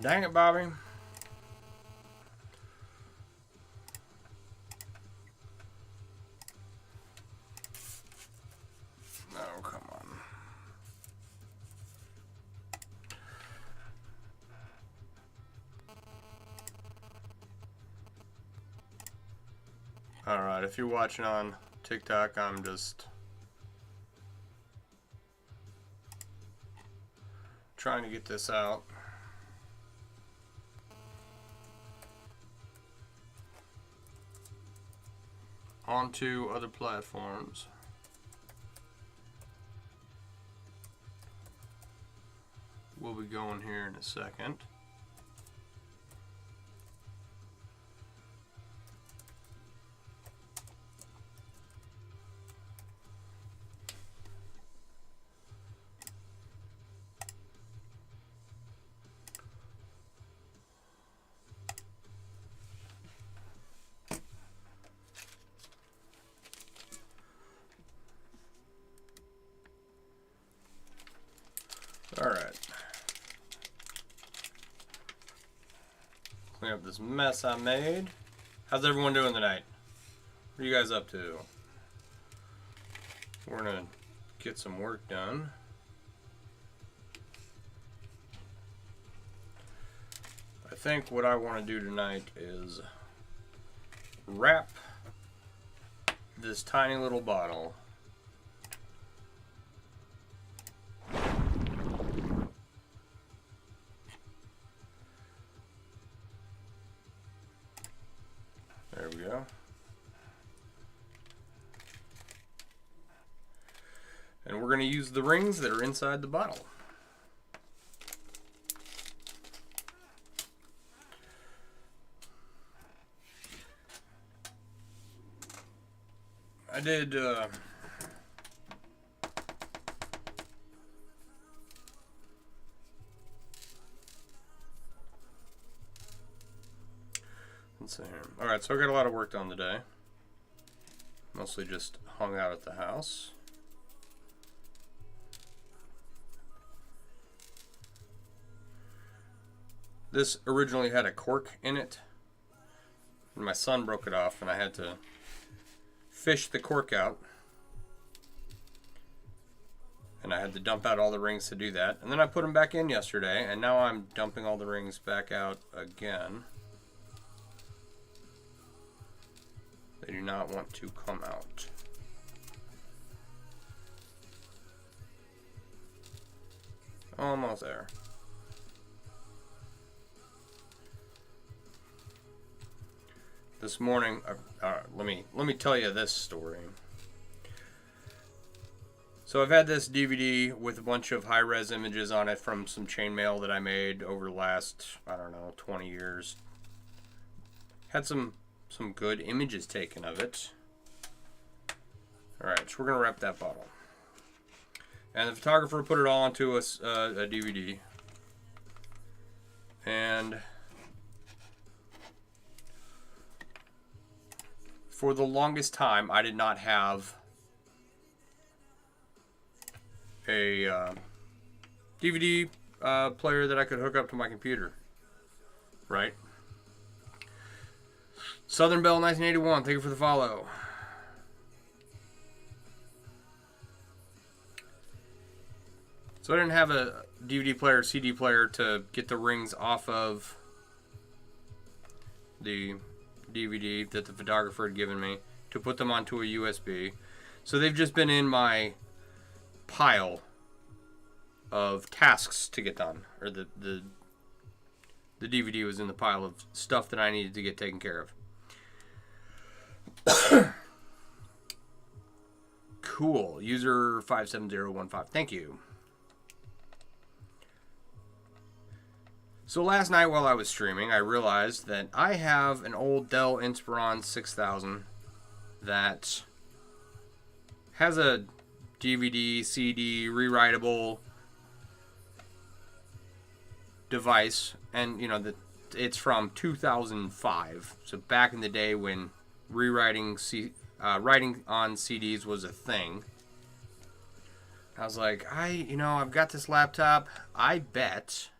Dang it, Bobby. Oh, come on. Alright, if you're watching on TikTok, I'm just trying to get this out. Onto other platforms. We'll be going here in a second. Alright. Clean up this mess I made. How's everyone doing tonight? What are you guys up to? We're gonna get some work done. I think what I want to do tonight is wrap this tiny little bottle. There we go. And we're going to use the rings that are inside the bottle. I did let's see here. Alright, so I got a lot of work done today. Mostly just hung out at the house. This originally had a cork in it. And my son broke it off and I had to fish the cork out. And I had to dump out all the rings to do that. And then I put them back in yesterday, and now I'm dumping all the rings back out again. They do not want to come out. Almost there. This morning, let me tell you this story. So I've had this DVD with a bunch of high-res images on it from some chainmail that I made over the last, I don't know, 20 years. Had some good images taken of it. Alright, so we're going to wrap that bottle. And the photographer put it all onto a DVD. And for the longest time, I did not have a DVD player that I could hook up to my computer. Right? Southern Bell 1981, thank you for the follow. So I didn't have a DVD player, CD player to get the rings off of the DVD that the photographer had given me to put them onto a USB. So they've just been in my pile of tasks to get done, or the DVD was in the pile of stuff that I needed to get taken care of. Cool. User 57015. Thank you. So last night while I was streaming, I realized that I have an old Dell Inspiron 6000 that has a DVD, CD, rewritable device, and you know that it's from 2005. So back in the day when writing on CDs was a thing. I was like, I've got this laptop. I bet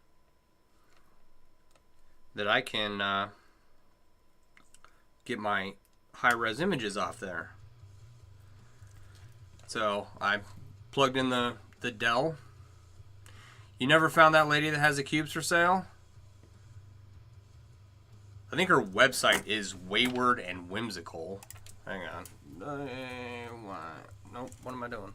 that I can get my high-res images off there. So I plugged in the Dell. You never found that lady that has the cubes for sale? I think her website is Wayward and Whimsical. Hang on. Nope, what am I doing?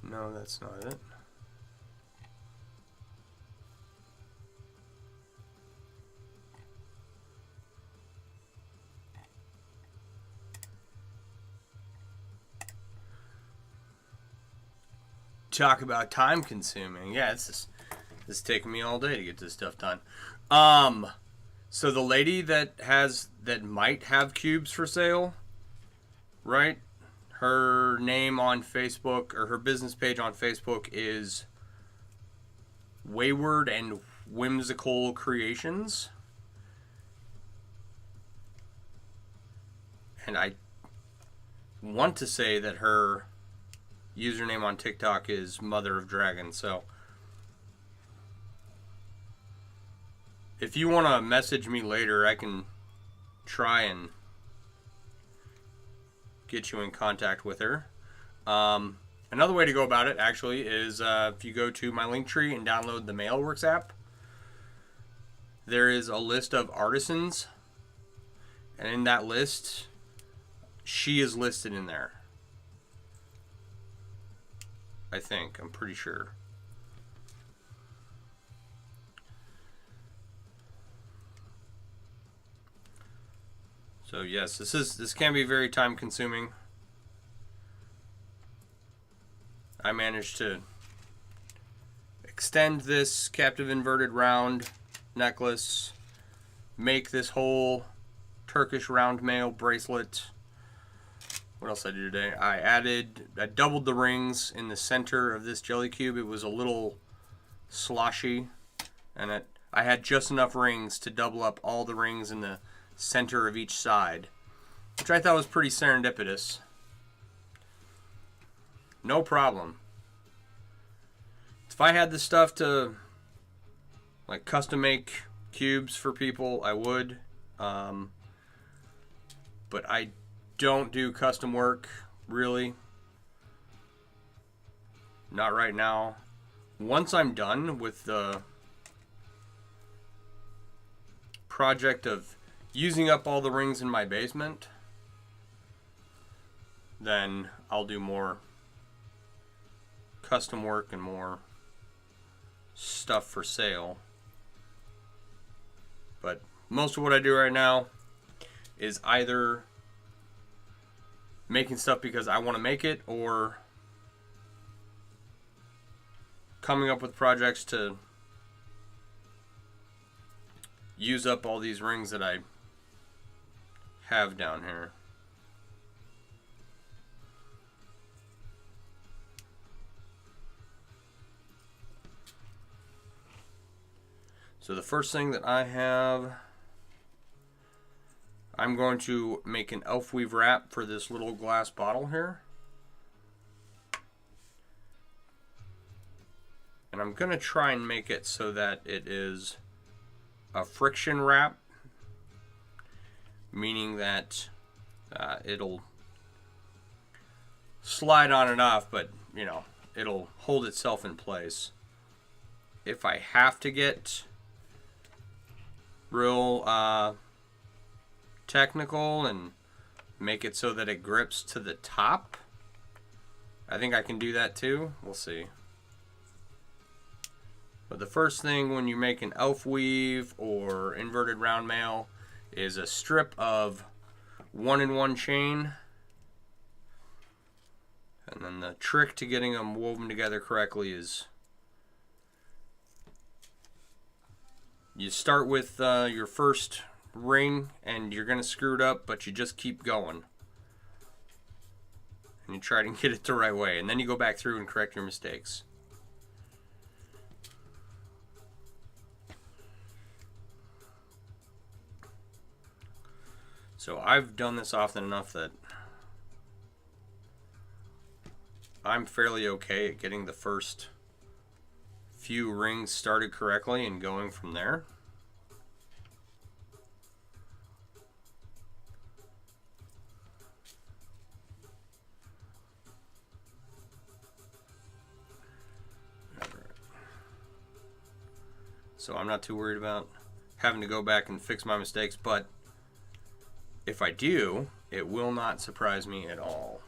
No, that's not it. Talk about time consuming. Yeah, this is taking me all day to get this stuff done. So the lady that might have cubes for sale, right? Her name on Facebook, or her business page on Facebook, is Wayward and Whimsical Creations. And I want to say that her username on TikTok is Mother of Dragon. So if you want to message me later, I can try and get you in contact with her. Another way to go about it, actually, is if you go to my Linktree and download the Mailworks app, there is a list of artisans, and in that list, she is listed in there. I think. I'm pretty sure. So yes, this can be very time consuming. I managed to extend this captive inverted round necklace, make this whole Turkish round mail bracelet. What else did I do today? I doubled the rings in the center of this jelly cube. It was a little sloshy, and I had just enough rings to double up all the rings in the center of each side, which I thought was pretty serendipitous. No problem. If I had the stuff to like custom make cubes for people, I would. But I don't do custom work, really. Not right now. Once I'm done with the project of using up all the rings in my basement, then I'll do more custom work and more stuff for sale. But most of what I do right now is either making stuff because I want to make it, or coming up with projects to use up all these rings that I have down here. So the first thing that I have, I'm going to make an elf weave wrap for this little glass bottle here. And I'm going to try and make it so that it is a friction wrap, meaning that it'll slide on and off, but you know, it'll hold itself in place. If I have to get real technical and make it so that it grips to the top, I think I can do that too. We'll see. But the first thing when you make an elf weave or inverted round mail is a strip of 1-in-1 chain. And then the trick to getting them woven together correctly is you start with your first ring and you're going to screw it up, but you just keep going. And you try to get it the right way. And then you go back through and correct your mistakes. So I've done this often enough that I'm fairly okay at getting the first few rings started correctly and going from there. So I'm not too worried about having to go back and fix my mistakes, but if I do, it will not surprise me at all.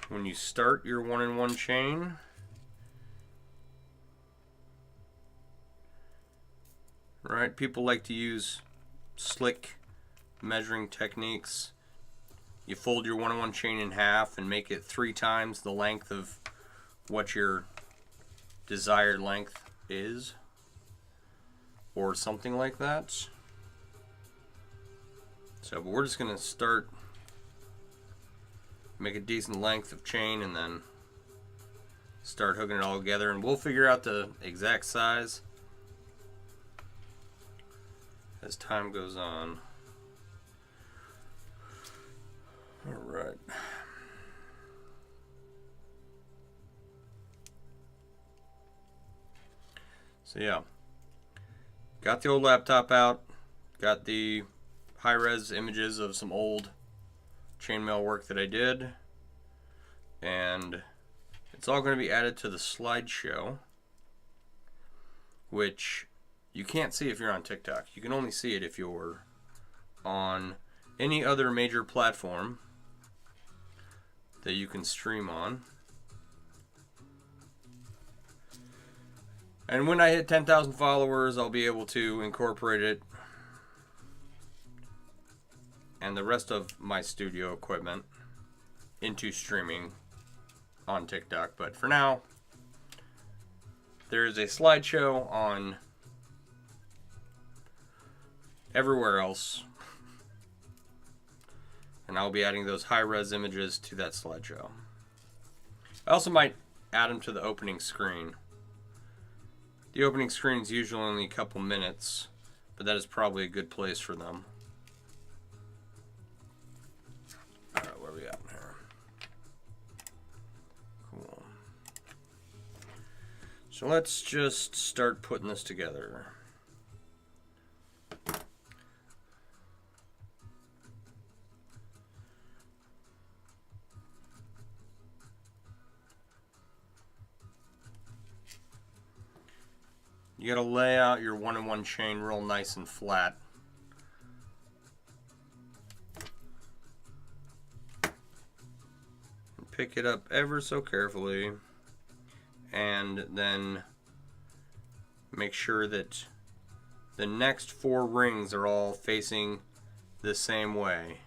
When you start your 1-in-1 chain, right, people like to use slick measuring techniques. You fold your 1-in-1 chain in half and make it 3 times the length of what your desired length is, or something like that. So, but we're just going to start, make a decent length of chain, and then start hooking it all together, and we'll figure out the exact size as time goes on. All right. So yeah, got the old laptop out, got the high-res images of some old chainmail work that I did, and it's all going to be added to the slideshow, which you can't see if you're on TikTok. You can only see it if you're on any other major platform that you can stream on. And when I hit 10,000 followers, I'll be able to incorporate it and the rest of my studio equipment into streaming on TikTok. But for now, there is a slideshow on everywhere else, and I'll be adding those high-res images to that slideshow. I also might add them to the opening screen. The opening screen is usually only a couple minutes, but that is probably a good place for them. Alright, where are we at here? Cool. So let's just start putting this together. You gotta lay out your 1-in-1 chain real nice and flat. And pick it up ever so carefully, and then make sure that the next 4 rings are all facing the same way.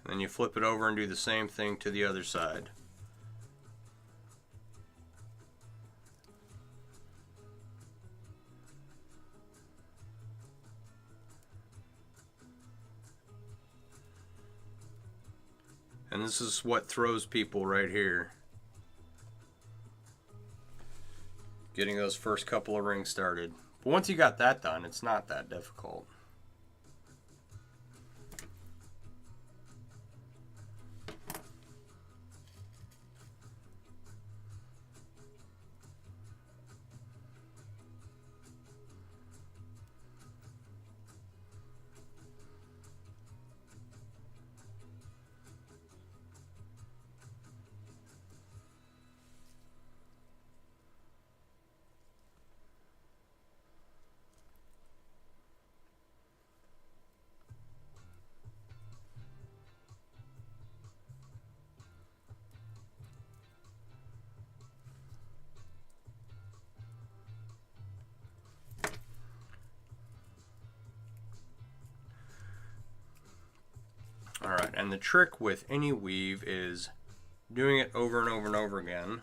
Then you flip it over and do the same thing to the other side. And this is what throws people right here. Getting those first couple of rings started. But once you got that done, it's not that difficult. Alright, and the trick with any weave is doing it over and over and over again.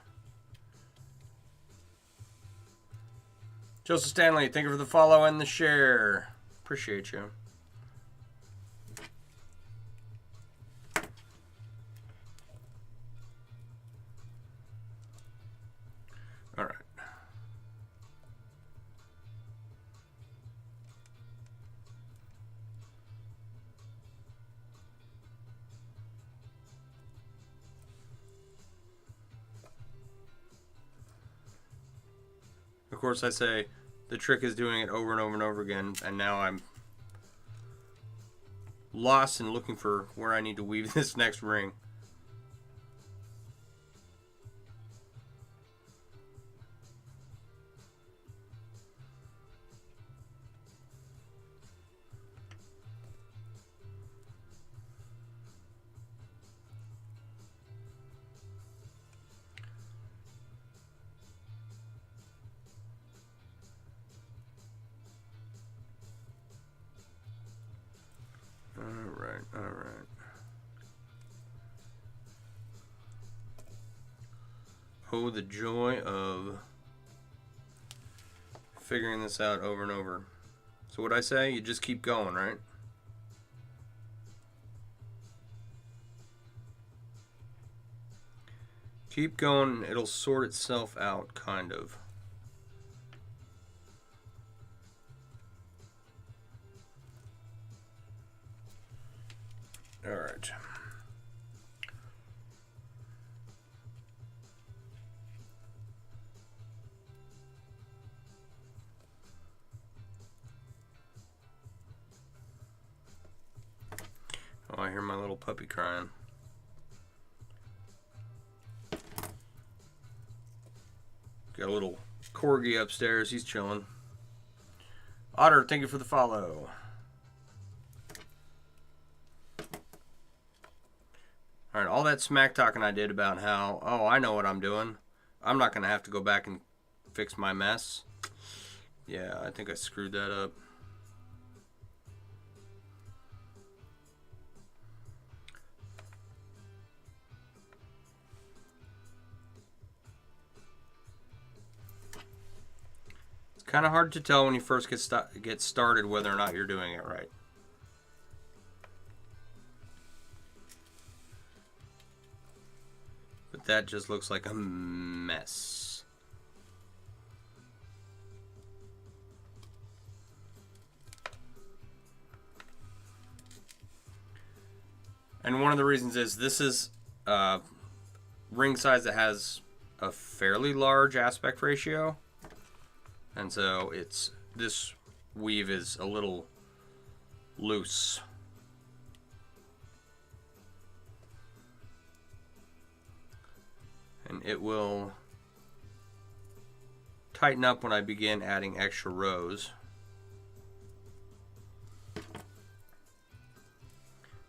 Joseph Stanley, thank you for the follow and the share. Appreciate you. All right. Of course, I say the trick is doing it over and over and over again, and now I'm lost in looking for where I need to weave this next ring. All right. Oh, the joy of figuring this out over and over. So what I say, you just keep going, right? Keep going, it'll sort itself out, kind of. All right. Oh, I hear my little puppy crying. Got a little corgi upstairs. He's chilling. Otter, thank you for the follow. All right, all that smack talking I did about how, oh, I know what I'm doing. I'm not going to have to go back and fix my mess. Yeah, I think I screwed that up. It's kind of hard to tell when you first get started whether or not you're doing it right. But that just looks like a mess. And one of the reasons is this is a ring size that has a fairly large aspect ratio. And so this weave is a little loose. And it will tighten up when I begin adding extra rows.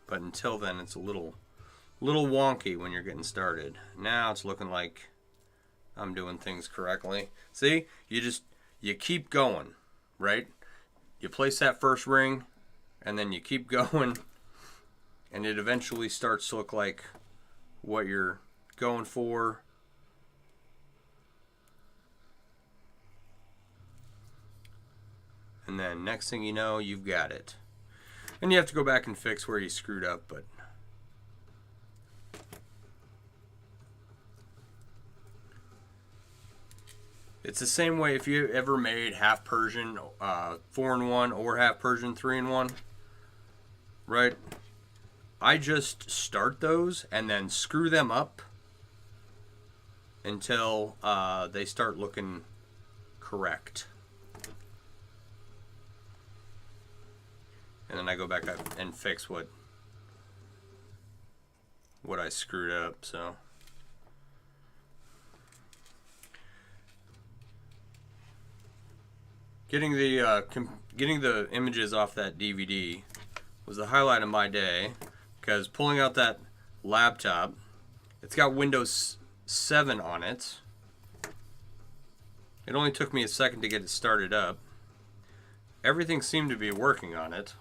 But until then, it's a little wonky when you're getting started. Now it's looking like I'm doing things correctly. See, you keep going, right? You place that first ring, and then you keep going, and it eventually starts to look like what you're going for. And then next thing you know, you've got it. And you have to go back and fix where you screwed up, but it's the same way if you ever made half Persian 4-in-1 or half Persian 3-in-1, right? I just start those and then screw them up until they start looking correct. And then I go back up and fix what I screwed up. So getting the images off that DVD was the highlight of my day, because pulling out that laptop, it's got Windows 7 on it. It only took me a second to get it started up. Everything seemed to be working on it.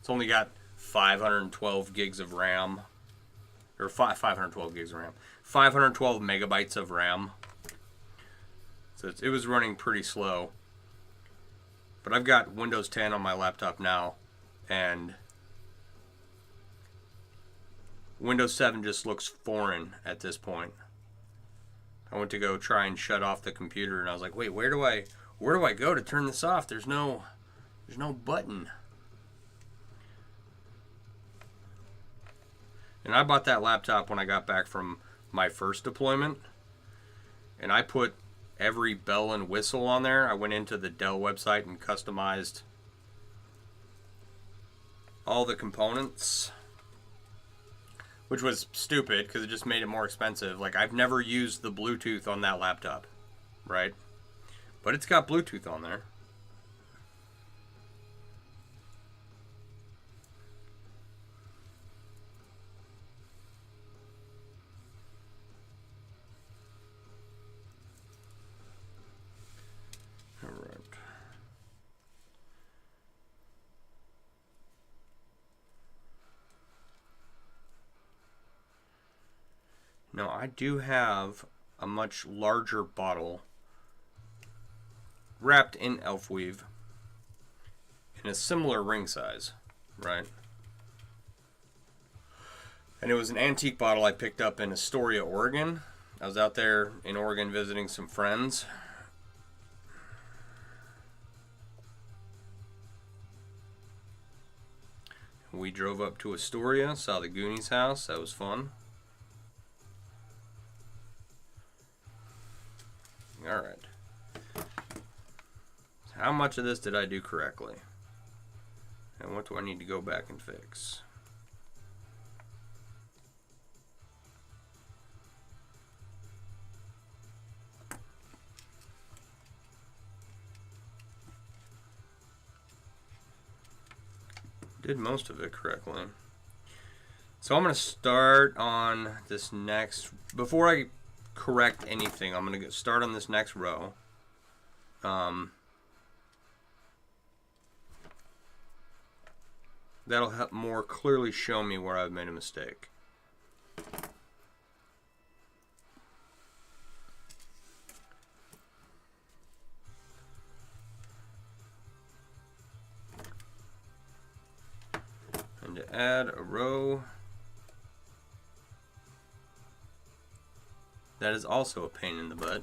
It's only got 512 gigs of RAM, or 512 gigs of RAM, 512 megabytes of RAM. So it was running pretty slow. But I've got Windows 10 on my laptop now, and Windows 7 just looks foreign at this point. I went to go try and shut off the computer, and I was like, wait, where do I go to turn this off? There's no button. And I bought that laptop when I got back from my first deployment, and I put every bell and whistle on there. I went into the Dell website and customized all the components, which was stupid because it just made it more expensive. Like, I've never used the Bluetooth on that laptop, right? But it's got Bluetooth on there. All right. Now, I do have a much larger bottle wrapped in elf weave in a similar ring size, right? And it was an antique bottle I picked up in Astoria, Oregon. I was out there in Oregon visiting some friends. We drove up to Astoria, saw the Goonies house. That was fun. All right. How much of this did I do correctly? And what do I need to go back and fix? Did most of it correctly. So I'm going to start on this next, before I correct anything, I'm going to start on this next row. That'll help more clearly show me where I've made a mistake. And to add a row, that is also a pain in the butt.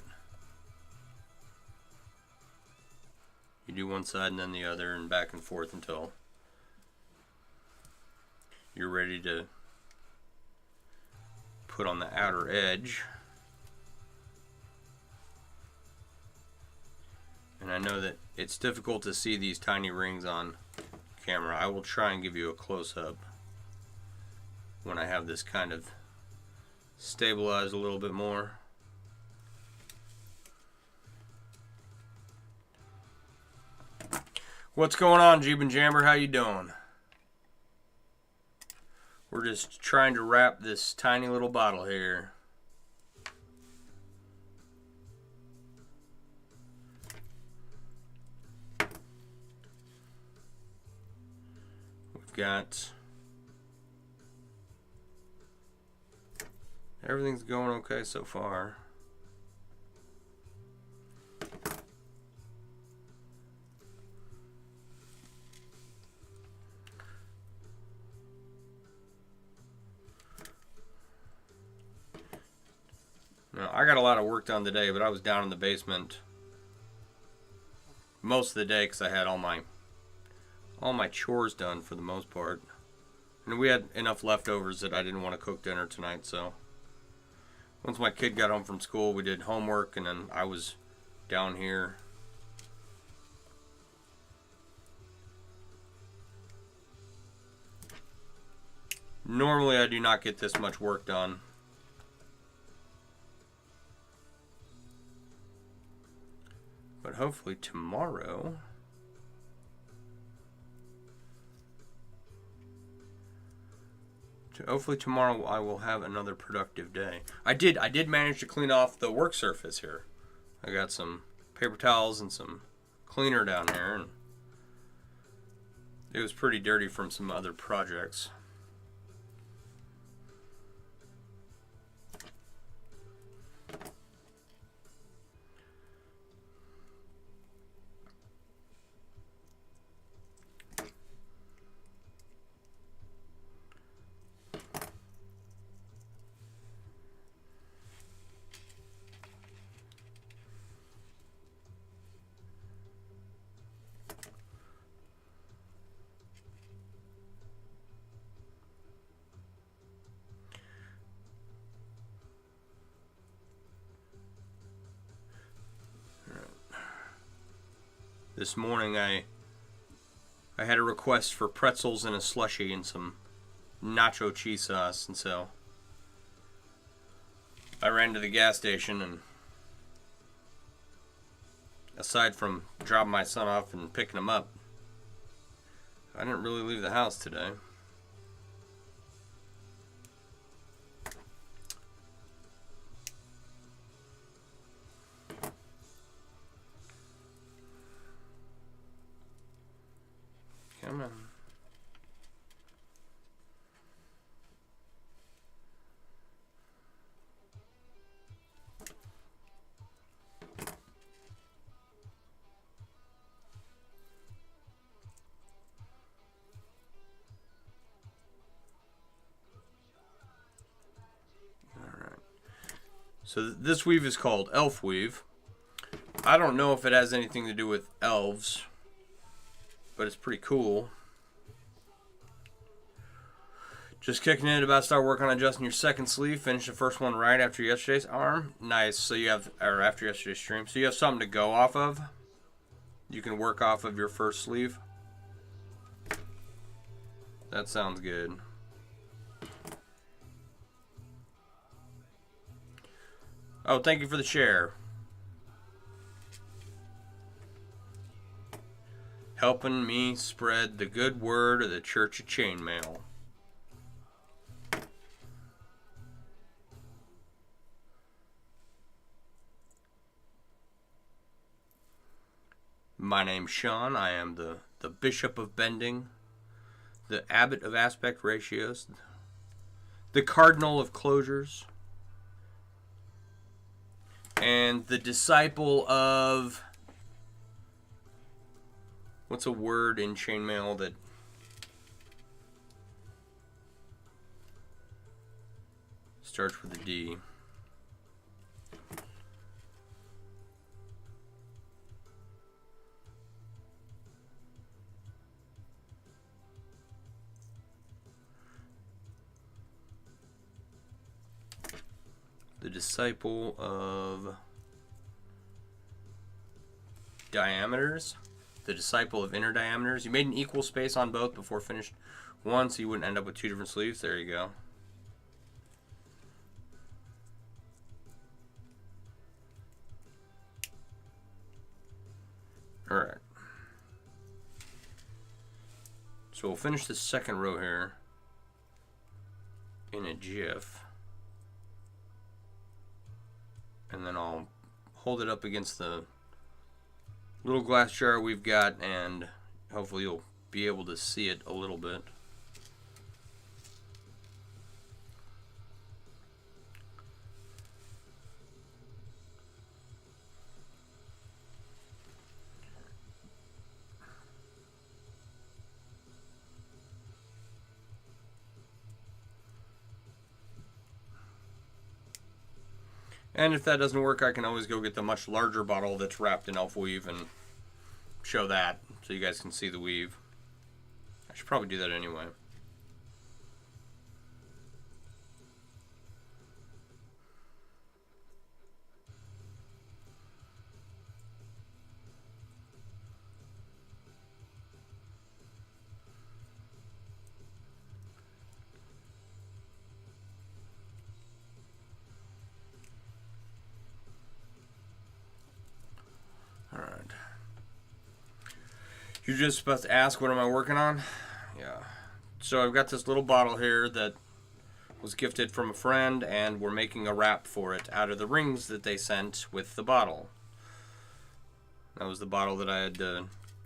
You do one side and then the other and back and forth until you're ready to put on the outer edge. And I know that it's difficult to see these tiny rings on camera. I will try and give you a close-up when I have this kind of stabilized a little bit more. What's going on, Jeeb and Jammer? How you doing? We're just trying to wrap this tiny little bottle here. We've got everything's going okay so far. Now, I got a lot of work done today, but I was down in the basement most of the day because I had all my chores done for the most part. And we had enough leftovers that I didn't want to cook dinner tonight, so once my kid got home from school, we did homework, and then I was down here. Normally, I do not get this much work done. But hopefully tomorrow I will have another productive day. I did manage to clean off the work surface here. I got some paper towels and some cleaner down there, and it was pretty dirty from some other projects. This morning I had a request for pretzels and a slushie and some nacho cheese sauce, and so I ran to the gas station, and aside from dropping my son off and picking him up, I didn't really leave the house today. Come on. So this weave is called Elf Weave. I don't know if it has anything to do with elves, but it's pretty cool. Just kicking in, about to start working on adjusting your second sleeve. Finish the first one right after yesterday's arm. Nice. So you have, or after yesterday's stream. So you have something to go off of. You can work off of your first sleeve. That sounds good. Oh, thank you for the share. Helping me spread the good word of the Church of Chainmail. My name's Sean. I am the Bishop of Bending, the Abbot of Aspect Ratios, the Cardinal of Closures, and the disciple of... What's a word in chainmail that... starts with a D? The disciple of diameters. The disciple of inner diameters. You made an equal space on both before finished one, so you wouldn't end up with two different sleeves. There you go. Alright. So we'll finish the second row here in a GIF. And then I'll hold it up against the little glass jar we've got, and hopefully you'll be able to see it a little bit. And if that doesn't work, I can always go get the much larger bottle that's wrapped in elf weave and show that so you guys can see the weave. I should probably do that anyway. Alright. You're just supposed to ask, what am I working on? Yeah. So I've got this little bottle here that was gifted from a friend, and we're making a wrap for it out of the rings that they sent with the bottle. That was the bottle that I had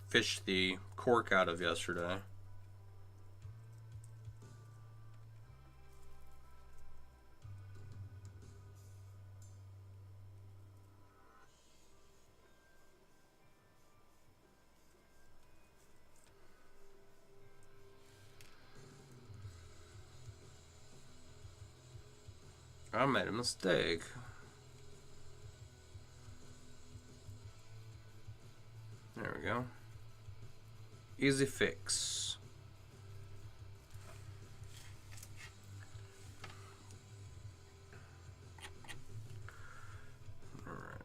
fished the cork out of yesterday. I made a mistake. There we go. Easy fix. Alright.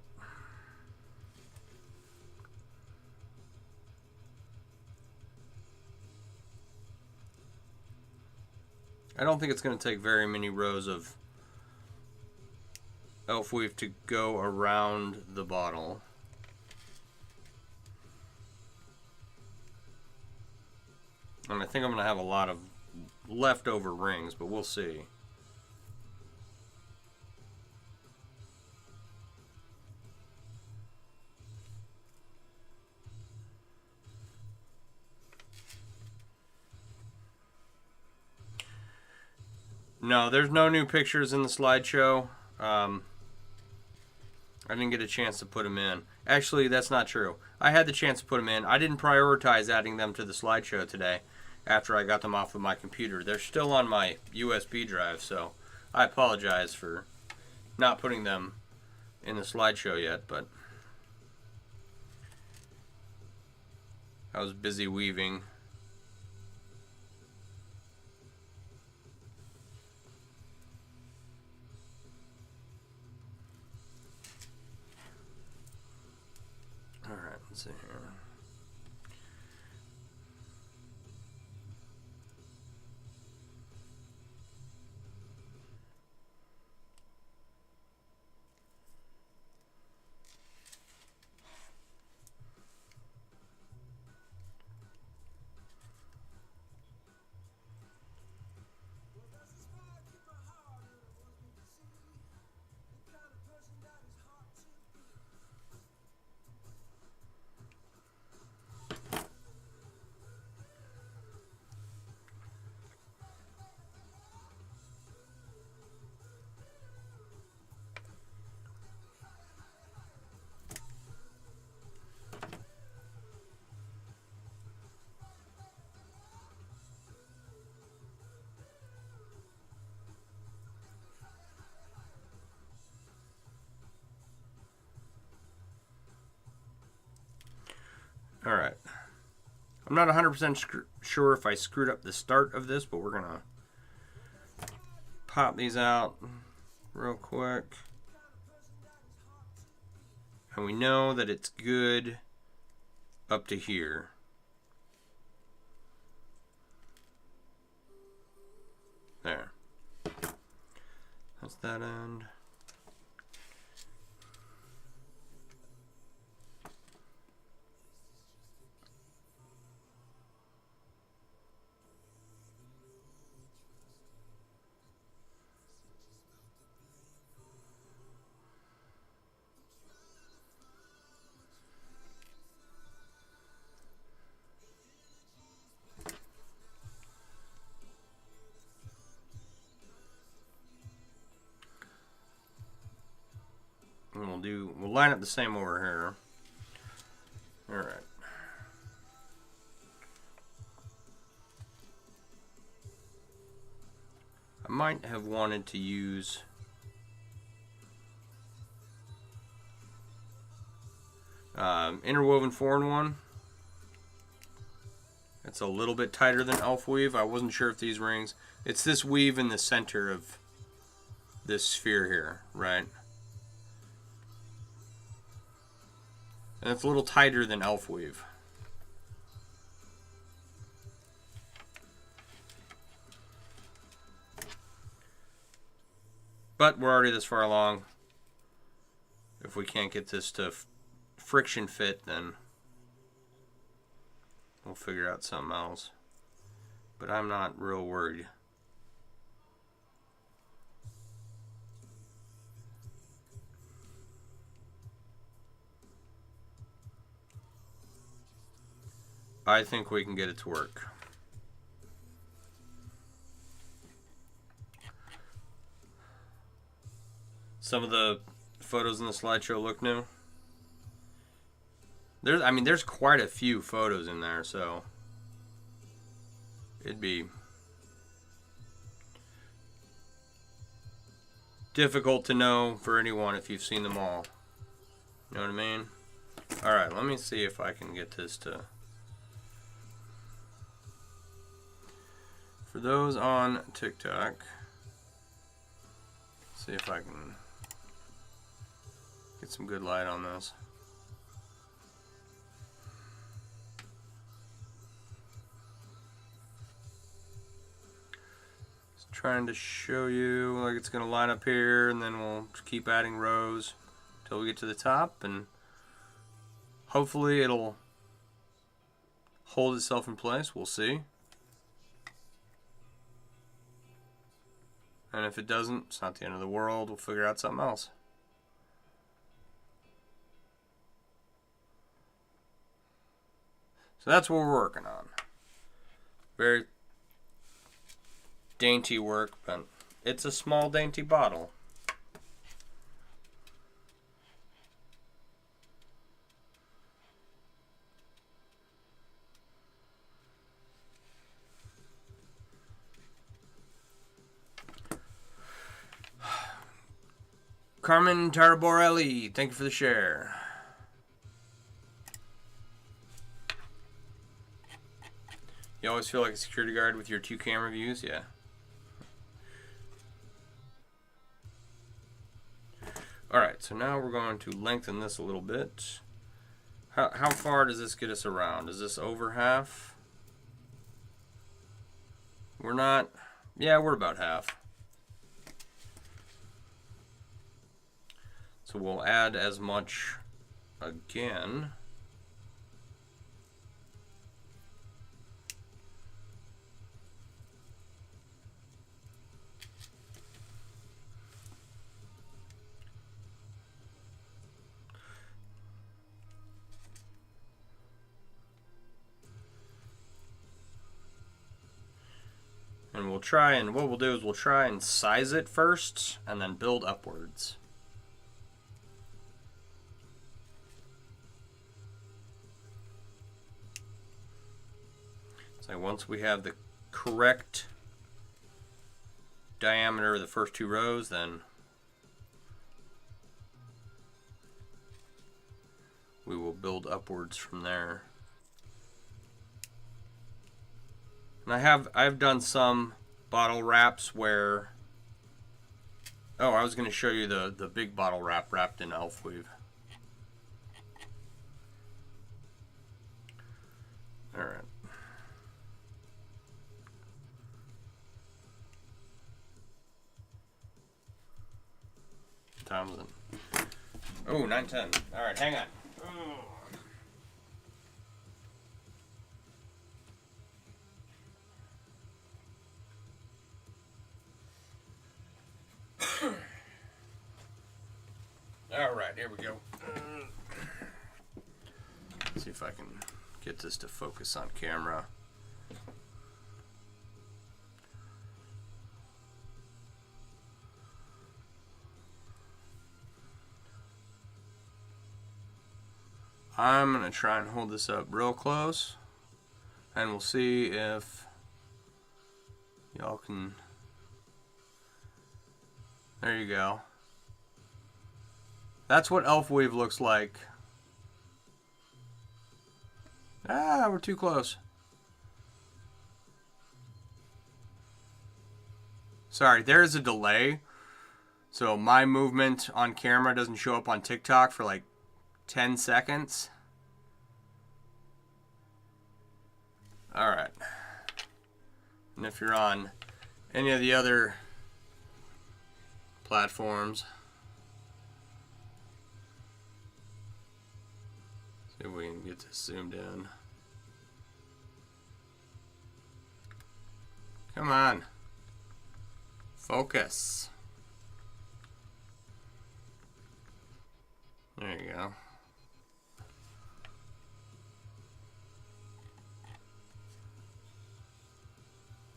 I don't think it's going to take very many rows of elf weave to go around the bottle. And I think I'm going to have a lot of leftover rings, but we'll see. No, there's no new pictures in the slideshow. I didn't get a chance to put them in. Actually, that's not true. I had the chance to put them in. I didn't prioritize adding them to the slideshow today after I got them off of my computer. They're still on my USB drive, so I apologize for not putting them in the slideshow yet, but I was busy weaving. All right, let's see here. All right. I'm not 100% sure if I screwed up the start of this, but we're going to pop these out real quick. And we know that it's good up to here. There. That's that end. And we'll line up the same over here. All right. I might have wanted to use interwoven 4-in-1. It's a little bit tighter than elf weave. I wasn't sure if these rings. It's this weave in the center of this sphere here, right? And it's a little tighter than elf weave. But we're already this far along. If we can't get this to friction fit, then we'll figure out something else. But I'm not real worried. I think we can get it to work. Some of the photos in the slideshow look new. There's quite a few photos in there, so it'd be difficult to know for anyone if you've seen them all. You know what I mean? Alright, let me see if I can get this to... For those on TikTok, see if I can get some good light on this. Let's trying to show you like it's going to line up here, and then we'll keep adding rows until we get to the top, and hopefully it'll hold itself in place. We'll see. And if it doesn't, it's not the end of the world. We'll figure out something else. So that's what we're working on. Very dainty work, but it's a small dainty bottle. Carmen Taraborelli, thank you for the share. You always feel like a security guard with your 2 camera views? Yeah. Alright, so now we're going to lengthen this a little bit. How far does this get us around? Is this over half? We're not. Yeah, we're about half. So we'll add as much again. And we'll try, and what we'll do is we'll try and size it first and then build upwards. So once we have the correct diameter of the first 2 rows, then we will build upwards from there. And I've done some bottle wraps where, oh, I was going to show you the big bottle wrap wrapped in elf weave. All right. Thompson. Oh, 910. All right, hang on. All right, here we go. Let's see if I can get this to focus on camera. I'm going to try and hold this up real close, and we'll see if y'all can. There you go. That's what elf weave looks like. Ah, we're too close. Sorry, there is a delay. So my movement on camera doesn't show up on TikTok for like 10 seconds. All right. And if you're on any of the other platforms, see if we can get this zoomed in. Come on. Focus. There you go.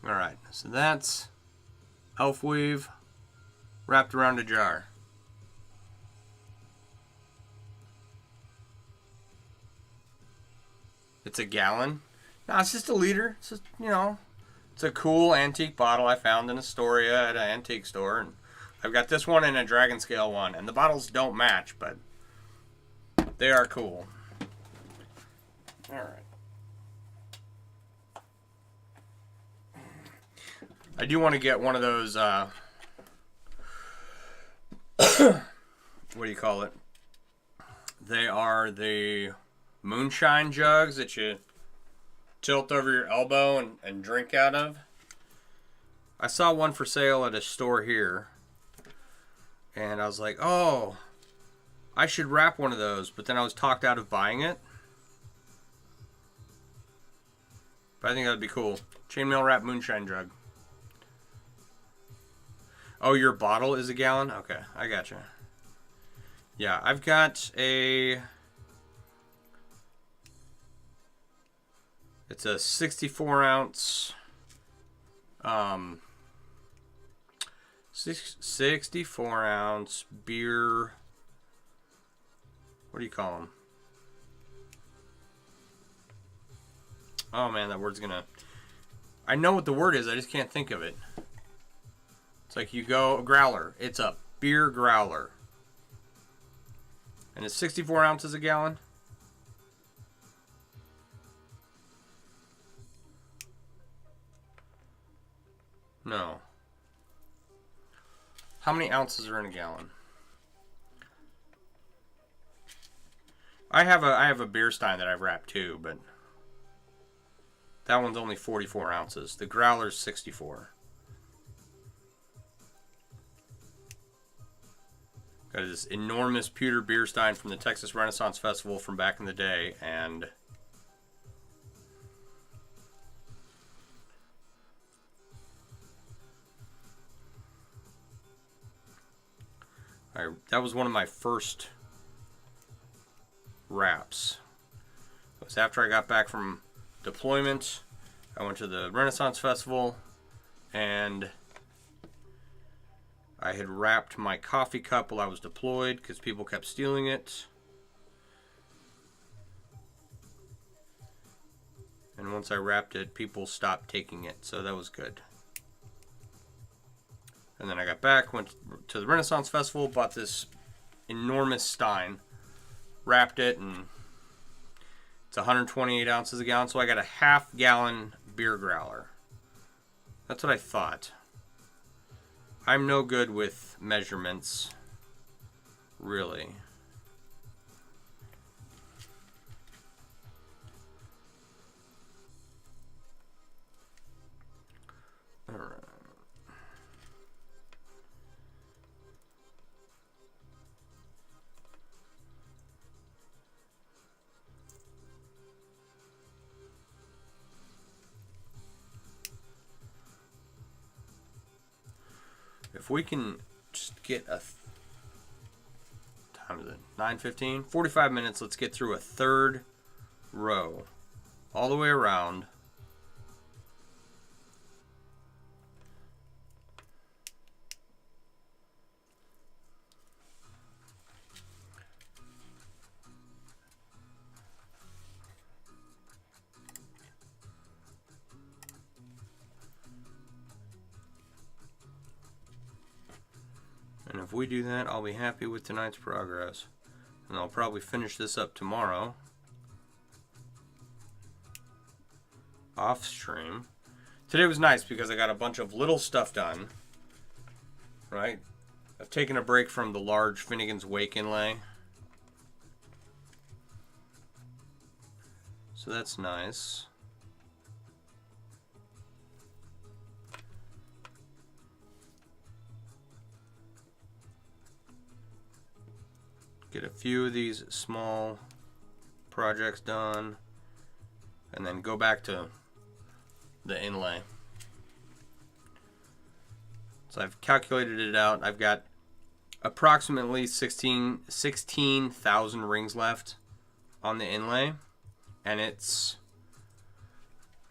Alright, so that's elf weave wrapped around a jar. It's a gallon? No, it's just a liter. It's just, you know, it's a cool antique bottle I found in Astoria at an antique store. And I've got this one and a Dragon Scale one. And the bottles don't match, but they are cool. Alright. I do want to get one of those, what do you call it? They are the moonshine jugs that you tilt over your elbow and drink out of. I saw one for sale at a store here, and I was like, oh, I should wrap one of those, but then I was talked out of buying it. But I think that would be cool. Chainmail wrap moonshine jug. Oh, your bottle is a gallon? Okay, I gotcha. Yeah, I've got a... It's a 64 ounce... 64 ounce beer... What do you call them? Oh man, that word's gonna... I know what the word is, I just can't think of it. It's like you go, a growler. It's a beer growler. And it's 64 ounces a gallon? No. How many ounces are in a gallon? I have a beer stein that I've wrapped too, but that one's only 44 ounces. The growler's 64. Got this enormous pewter beer stein from the Texas Renaissance Festival from back in the day, and that was one of my first wraps. It was after I got back from deployment. I went to the Renaissance Festival, and I had wrapped my coffee cup while I was deployed because people kept stealing it. And once I wrapped it, people stopped taking it, so that was good. And then I got back, went to the Renaissance Festival, bought this enormous stein, wrapped it, and it's 128 ounces a gallon, so I got a half-gallon beer growler. That's what I thought. I'm no good with measurements, really. All right. If we can just get a time is it 9:15, 45 minutes. Let's get through a third row all the way around. And if we do that, I'll be happy with tonight's progress. And I'll probably finish this up tomorrow. Off stream. Today was nice because I got a bunch of little stuff done. Right? I've taken a break from the large Finnegan's Wake inlay. So that's nice. Get a few of these small projects done, and then go back to the inlay. So I've calculated it out. I've got approximately 16,000 rings left on the inlay, and it's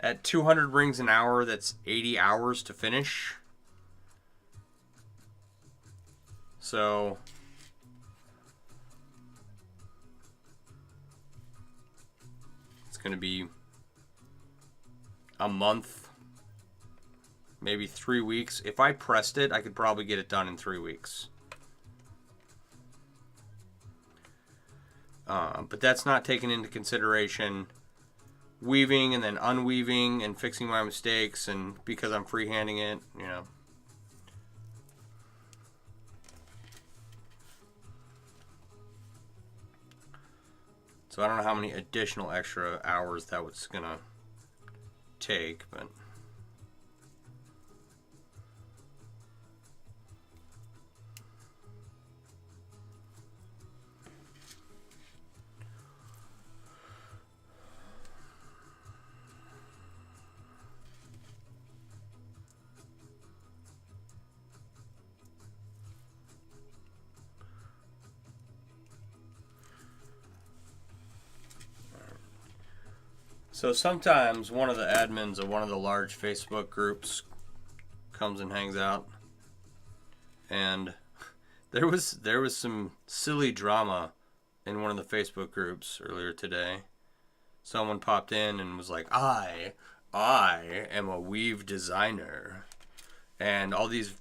at 200 rings an hour. That's 80 hours to finish. So going to be a month, maybe 3 weeks. If I pressed it, I could probably get it done in 3 weeks. But that's not taking into consideration weaving and then unweaving and fixing my mistakes, and because I'm freehanding it, you know. So I don't know how many additional extra hours that was gonna take, but So sometimes one of the admins of one of the large Facebook groups comes and hangs out, and there was some silly drama in one of the Facebook groups earlier today. Someone popped in and was like, I am a weave designer. And all these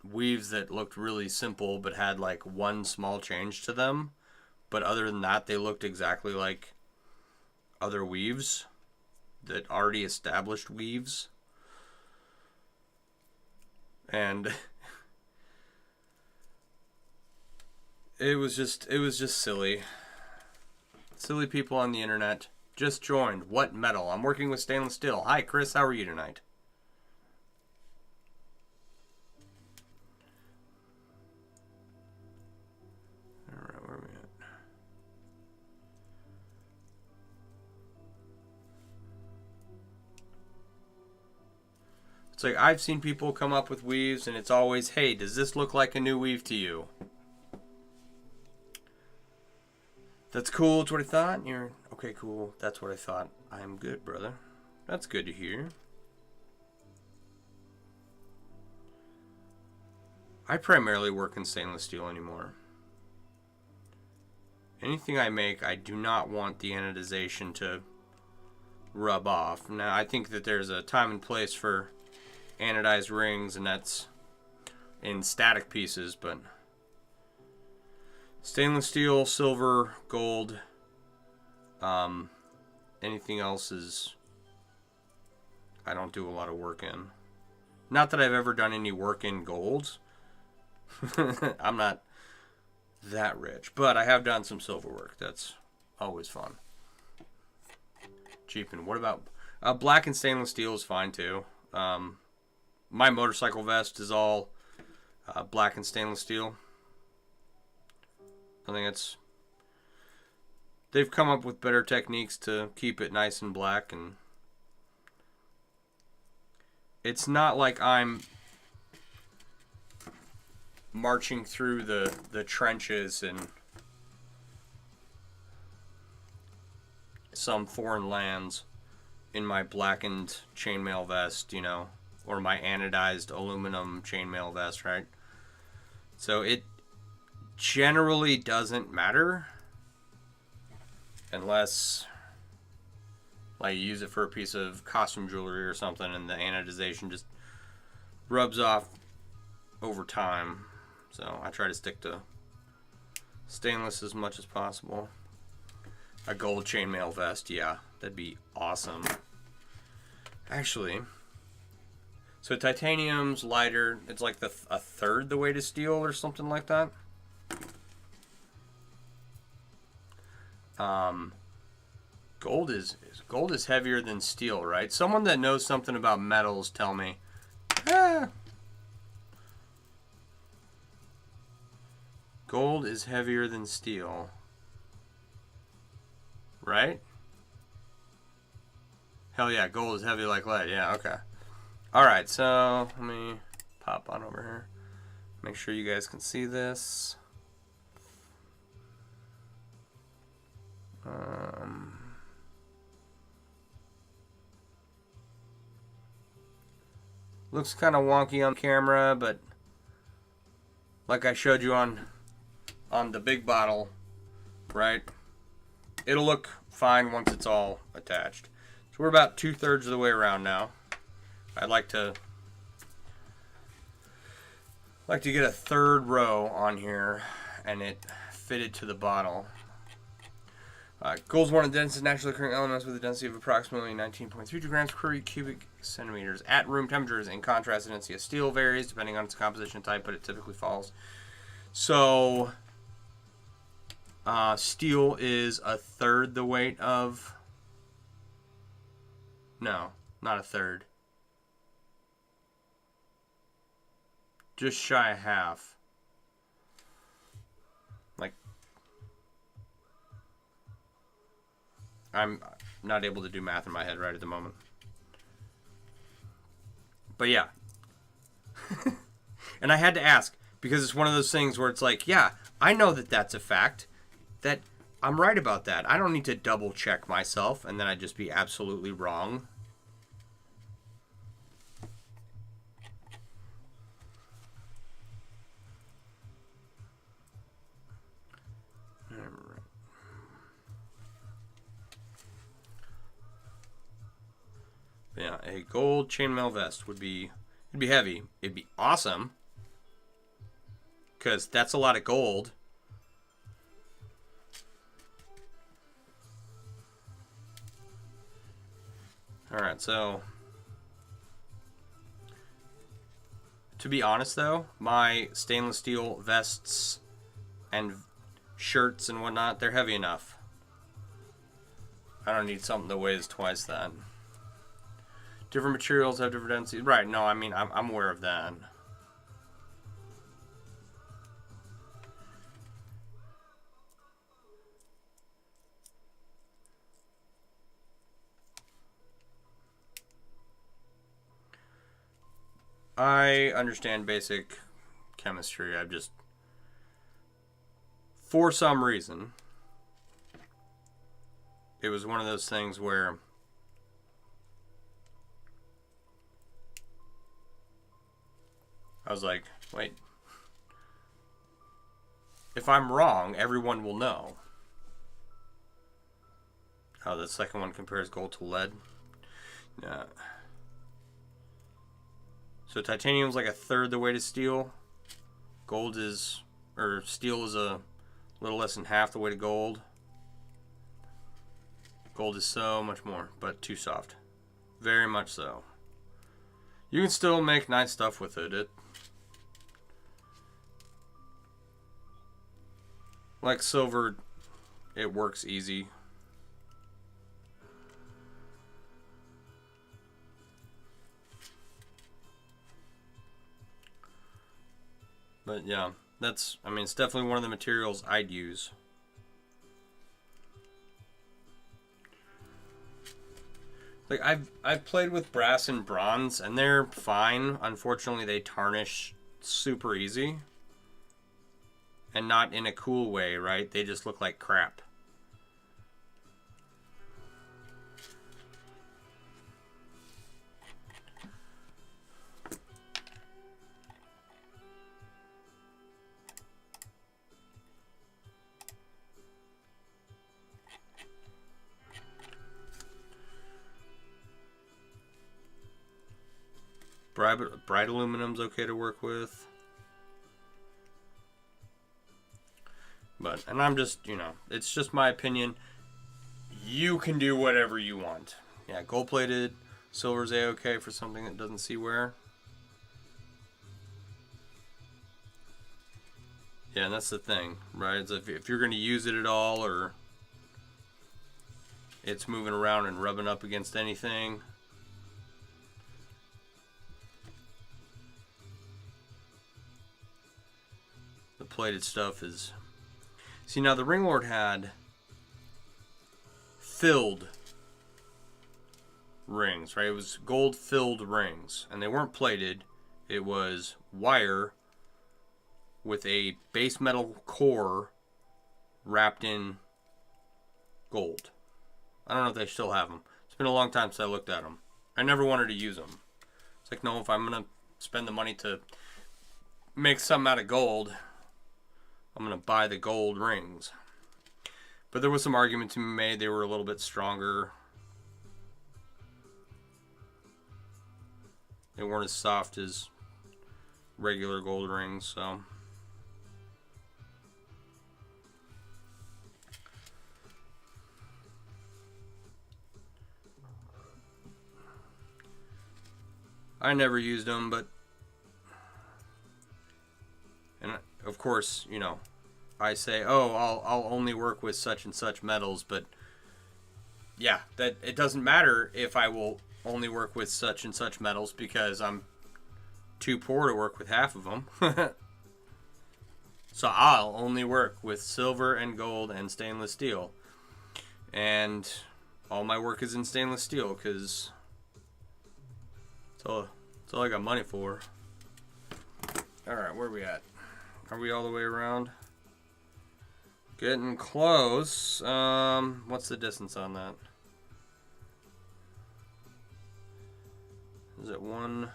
weaves that looked really simple but had like one small change to them. But other than that, they looked exactly like other weaves that already established weaves. And it was just silly. Silly people on the internet. Just joined. What metal? I'm working with stainless steel. Hi, Chris. How are you tonight? All right, where are we at? It's like I've seen people come up with weaves, and it's always, hey, does this look like a new weave to you? That's cool. That's what I thought. You're okay. Cool. That's what I thought. I'm good, brother. That's good to hear. I primarily work in stainless steel anymore. Anything I make, I do not want the anodization to rub off. Now, I think that there's a time and place for anodized rings, and that's in static pieces, but stainless steel, silver, gold, anything else is, I don't do a lot of work in. Not that I've ever done any work in gold. I'm not that rich, but I have done some silver work. That's always fun. Cheapen. What about black and stainless steel is fine too. My motorcycle vest is all black and stainless steel. I think they've come up with better techniques to keep it nice and black, and it's not like I'm marching through the trenches in some foreign lands in my blackened chainmail vest, you know, or my anodized aluminum chainmail vest, right? So it generally doesn't matter unless like you use it for a piece of costume jewelry or something and the anodization just rubs off over time. So I try to stick to stainless as much as possible. A gold chainmail vest, yeah, that'd be awesome. Actually, so titanium's lighter. It's like a third the weight of steel or something like that. Gold is heavier than steel, right? Someone that knows something about metals, tell me. Gold is heavier than steel, right? Hell yeah, gold is heavy like lead. Yeah, okay. All right, so let me pop on over here. Make sure you guys can see this. Looks kind of wonky on camera, but like I showed you on the big bottle, right? It'll look fine once it's all attached. So we're about 2/3 of the way around now. I'd like to get a third row on here and it fitted to the bottle. Gold's one of the densest naturally occurring elements with a density of approximately 19.32 grams per cubic centimeters at room temperatures. In contrast, the density of steel varies depending on its composition type, but it typically falls. So, steel is a third the weight of... No, not a third. Just shy of half. Like, I'm not able to do math in my head right at the moment. But yeah. And I had to ask, because it's one of those things where it's like, yeah, I know that that's a fact. That I'm right about that. I don't need to double check myself and then I'd just be absolutely wrong. Yeah, a gold chainmail vest would be, it'd be heavy. It'd be awesome because that's a lot of gold. All right, so to be honest though, my stainless steel vests and shirts and whatnot, they're heavy enough. I don't need something that weighs twice that. Different materials have different densities. Right, no, I mean, I'm aware of that. I understand basic chemistry. I've just, for some reason, it was one of those things where I was like, wait, if I'm wrong, everyone will know. Oh, the second one compares gold to lead. Yeah. So titanium's like a third the weight of steel. Gold is, or steel is a little less than half the weight of gold. Gold is so much more, but too soft. Very much so. You can still make nice stuff with it. Like silver, it works easy. But yeah, that's, I mean, it's definitely one of the materials I'd use. Like I've played with brass and bronze and they're fine. Unfortunately, they tarnish super easy. And not in a cool way, right? They just look like crap. Bright aluminum's okay to work with. But, and I'm just, you know, it's just my opinion. You can do whatever you want. Yeah, gold plated, silver's A-okay for something that doesn't see wear. Yeah, and that's the thing, right? It's if you're going to use it at all or it's moving around and rubbing up against anything. The plated stuff is... See, now the Ringlord had filled rings, right? It was gold filled rings, and they weren't plated. It was wire with a base metal core wrapped in gold. I don't know if they still have them. It's been a long time since I looked at them. I never wanted to use them. It's like, no, if I'm going to spend the money to make something out of gold, I'm going to buy the gold rings. But there was some argument to be made. They were a little bit stronger. They weren't as soft as regular gold rings, so... I never used them, but... And of course, you know, I say, oh, I'll only work with such and such metals, but yeah, that it doesn't matter if I will only work with such and such metals because I'm too poor to work with half of them. So I'll only work with silver and gold and stainless steel. And all my work is in stainless steel because it's all I got money for. Alright, where are we at? Are we all the way around? Getting close. What's the distance on that? Is it one?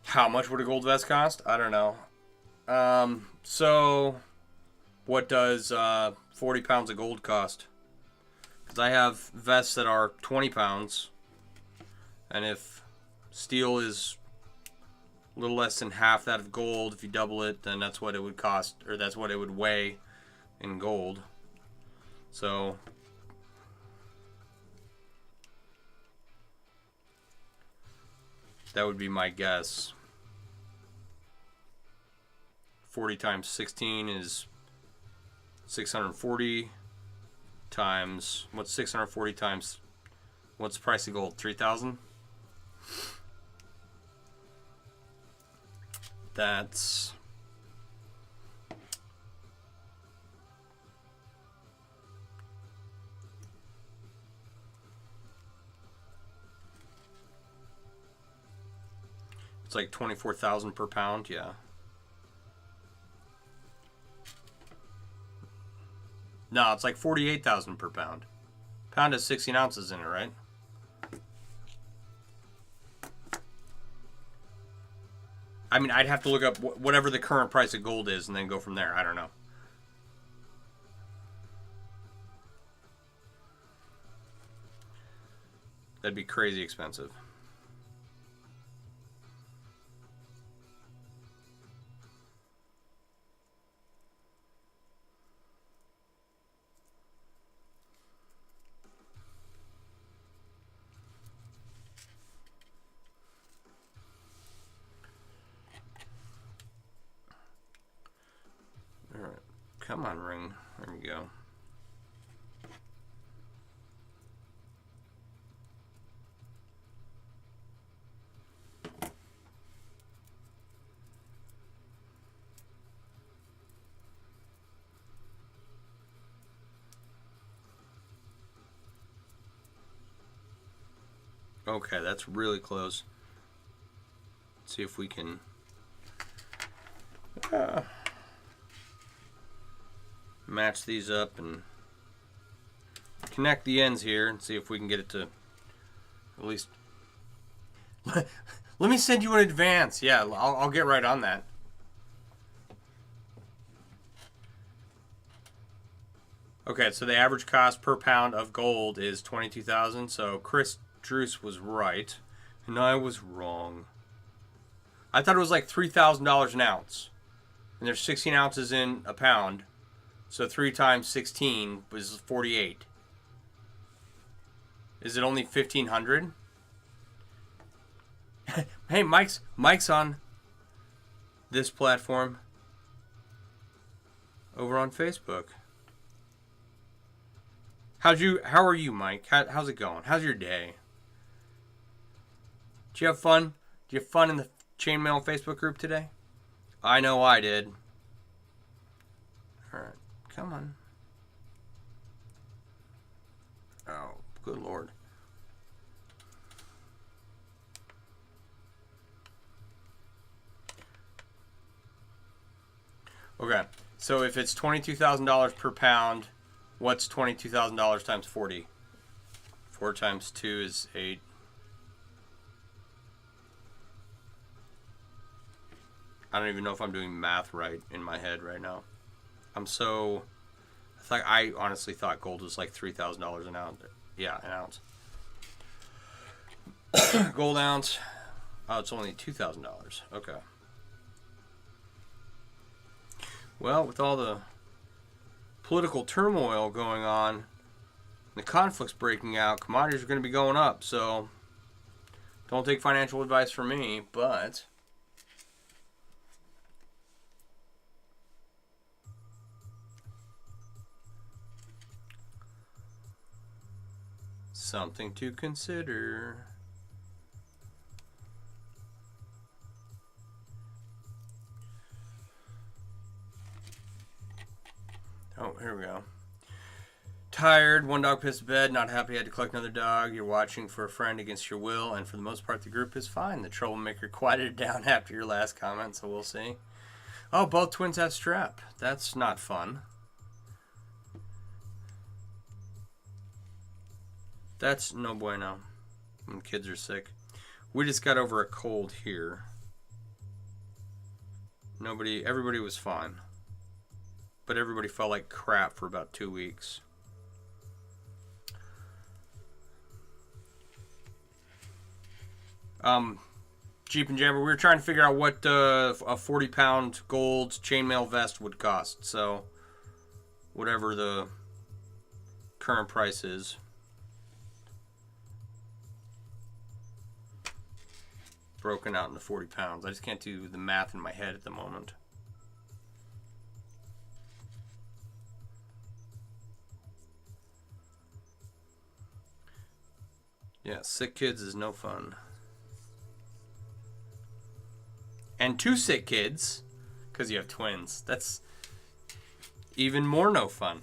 How much would a gold vest cost? I don't know. So what does 40 pounds of gold cost? Because I have vests that are 20 pounds. And if steel is a little less than half that of gold, if you double it, then that's what it would cost, or that's what it would weigh in gold. So that would be my guess. 40 times 16 is 640 times, what's 640 times, what's the price of gold? 3,000? That's it's like 24,000 per pound, yeah. No, it's like 48,000 per pound. Pound has 16 ounces in it, right? I mean, I'd have to look up whatever the current price of gold is and then go from there. I don't know. That'd be crazy expensive. All right. Come on, ring. There we go. Okay, that's really close. Let's see if we can match these up and connect the ends here and see if we can get it to at least. Let me send you in advance. Yeah, I'll get right on that. Okay, so the average cost per pound of gold is 22,000. So Chris Druce was right, and I was wrong. I thought it was like $3,000 an ounce, and there's 16 ounces in a pound, so 3 times 16 was 48. Is it only 1,500? Hey, Mike's on this platform over on Facebook. How are you, Mike? How's it going? How's your day? Did you have fun? Did you have fun in the Chainmail Facebook group today? I know I did. Alright, come on. Oh, good lord. Okay, so if it's $22,000 per pound, what's $22,000 times 40? 4 times 2 is 8. I don't even know if I'm doing math right in my head right now. I honestly thought gold was like $3,000 an ounce. Yeah, an ounce. Gold ounce. Oh, it's only $2,000. Okay. Well, with all the political turmoil going on, the conflicts breaking out, commodities are going to be going up. So don't take financial advice from me, but something to consider. Oh, here we go. tired. One dog pissed the bed. Not happy. Had to collect another dog. You're watching for a friend against your will, and for the most part, the group is fine. The troublemaker quieted down after your last comment, so we'll see. Oh, both twins have strep. That's not fun. That's no bueno when kids are sick. We just got over a cold here. Everybody was fine. But everybody felt like crap for about 2 weeks. Jeep and Jabber, we were trying to figure out what a 40-pound gold chainmail vest would cost. So, whatever the current price is. Broken out into 40 pounds. I just can't do the math in my head at the moment. Yeah, sick kids is no fun. And 2 sick kids, because you have twins. That's even more no fun.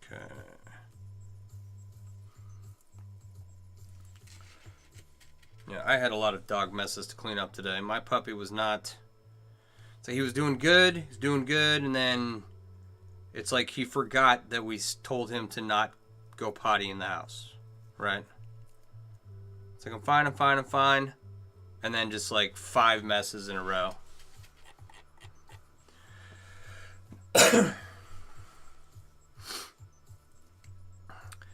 Okay. Yeah, I had a lot of dog messes to clean up today. My puppy was not... So he was doing good, and then it's like he forgot that we told him to not go potty in the house, right? It's like, I'm fine, and then just like 5 messes in a row.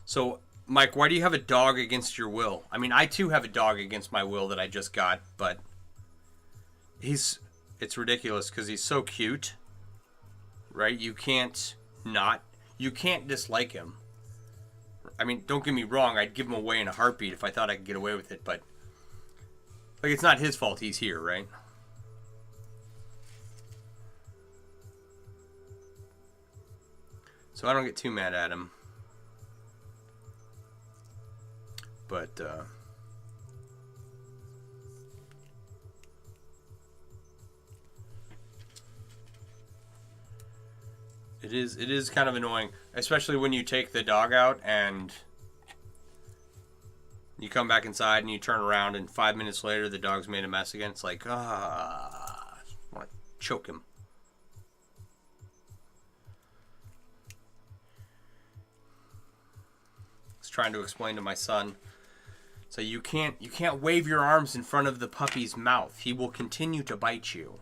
So, Mike, why do you have a dog against your will? I mean, I too have a dog against my will that I just got, but it's ridiculous because he's so cute, right? You can't dislike him. I mean, don't get me wrong, I'd give him away in a heartbeat if I thought I could get away with it, but like, it's not his fault he's here, right? So I don't get too mad at him. But it is kind of annoying, especially when you take the dog out and you come back inside and you turn around and 5 minutes later the dog's made a mess again. It's like, I want to choke him. I was trying to explain to my son. So you can't wave your arms in front of the puppy's mouth. He will continue to bite you.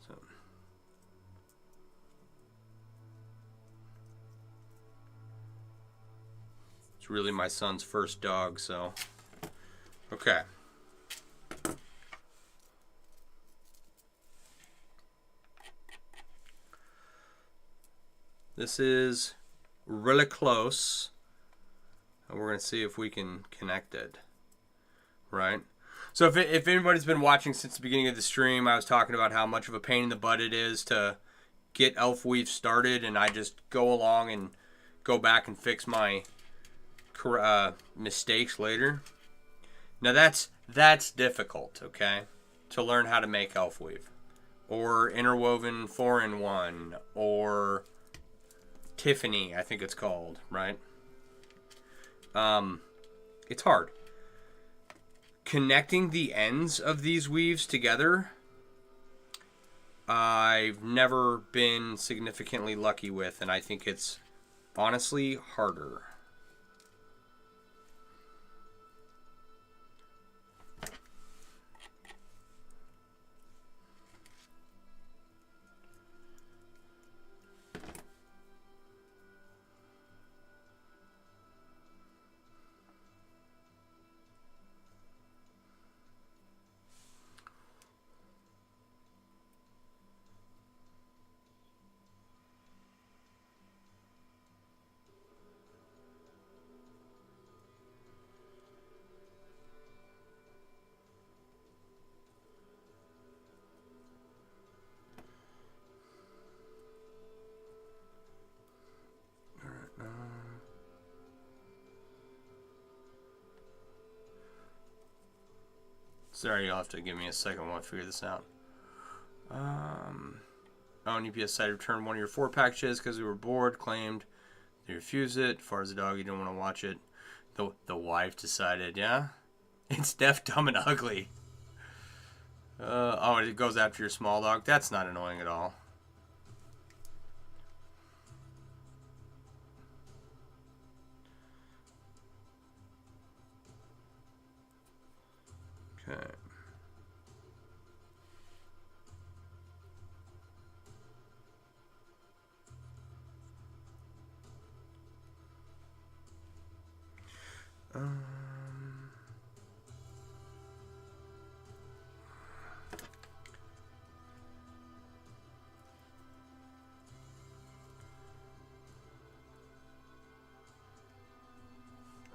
So. It's really my son's first dog, so. Okay. This is really close, and we're going to see if we can connect it, right? So if anybody's been watching since the beginning of the stream, I was talking about how much of a pain in the butt it is to get Elfweave started, and I just go along and go back and fix my mistakes later. Now that's difficult, okay? To learn how to make Elfweave, or interwoven 4-in-1, or Tiffany, I think it's called, right? It's hard. Connecting the ends of these weaves together, I've never been significantly lucky with, and I think it's honestly harder. Sorry, you'll have to give me a second while I figure this out. On UPS site, returned one of your 4 packages because we were bored. Claimed they refused it. As far as the dog, you don't want to watch it. The wife decided, yeah, it's deaf, dumb, and ugly. Oh, it goes after your small dog. That's not annoying at all. Okay. All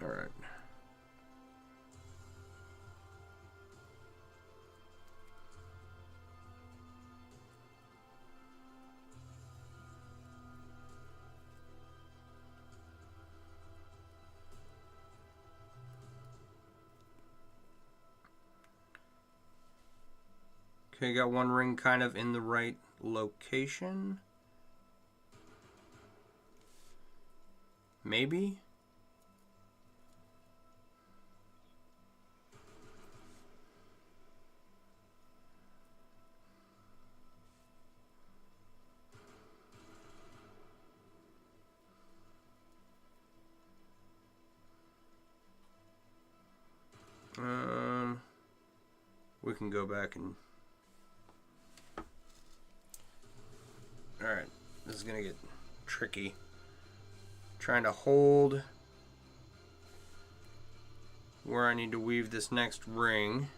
right. Okay, got one ring kind of in the right location. Maybe? We can go back and... Alright, this is gonna get tricky. Trying to hold where I need to weave this next ring.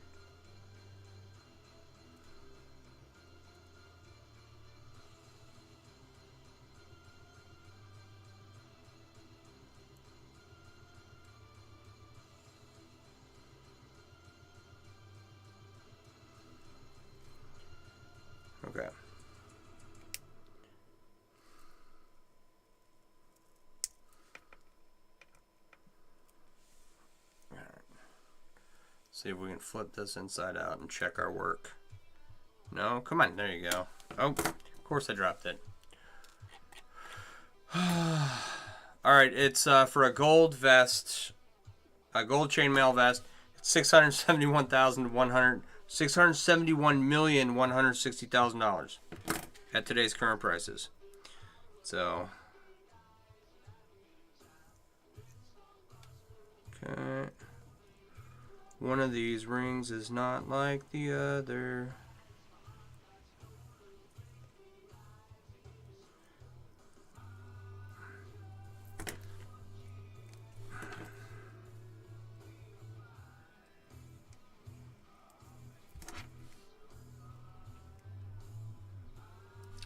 Okay. All right. See if we can flip this inside out and check our work. No, come on, there you go. Oh, of course I dropped it. All right, it's for a gold vest, a gold chainmail vest. It's $671,160,000 at today's current prices. So, okay, one of these rings is not like the other.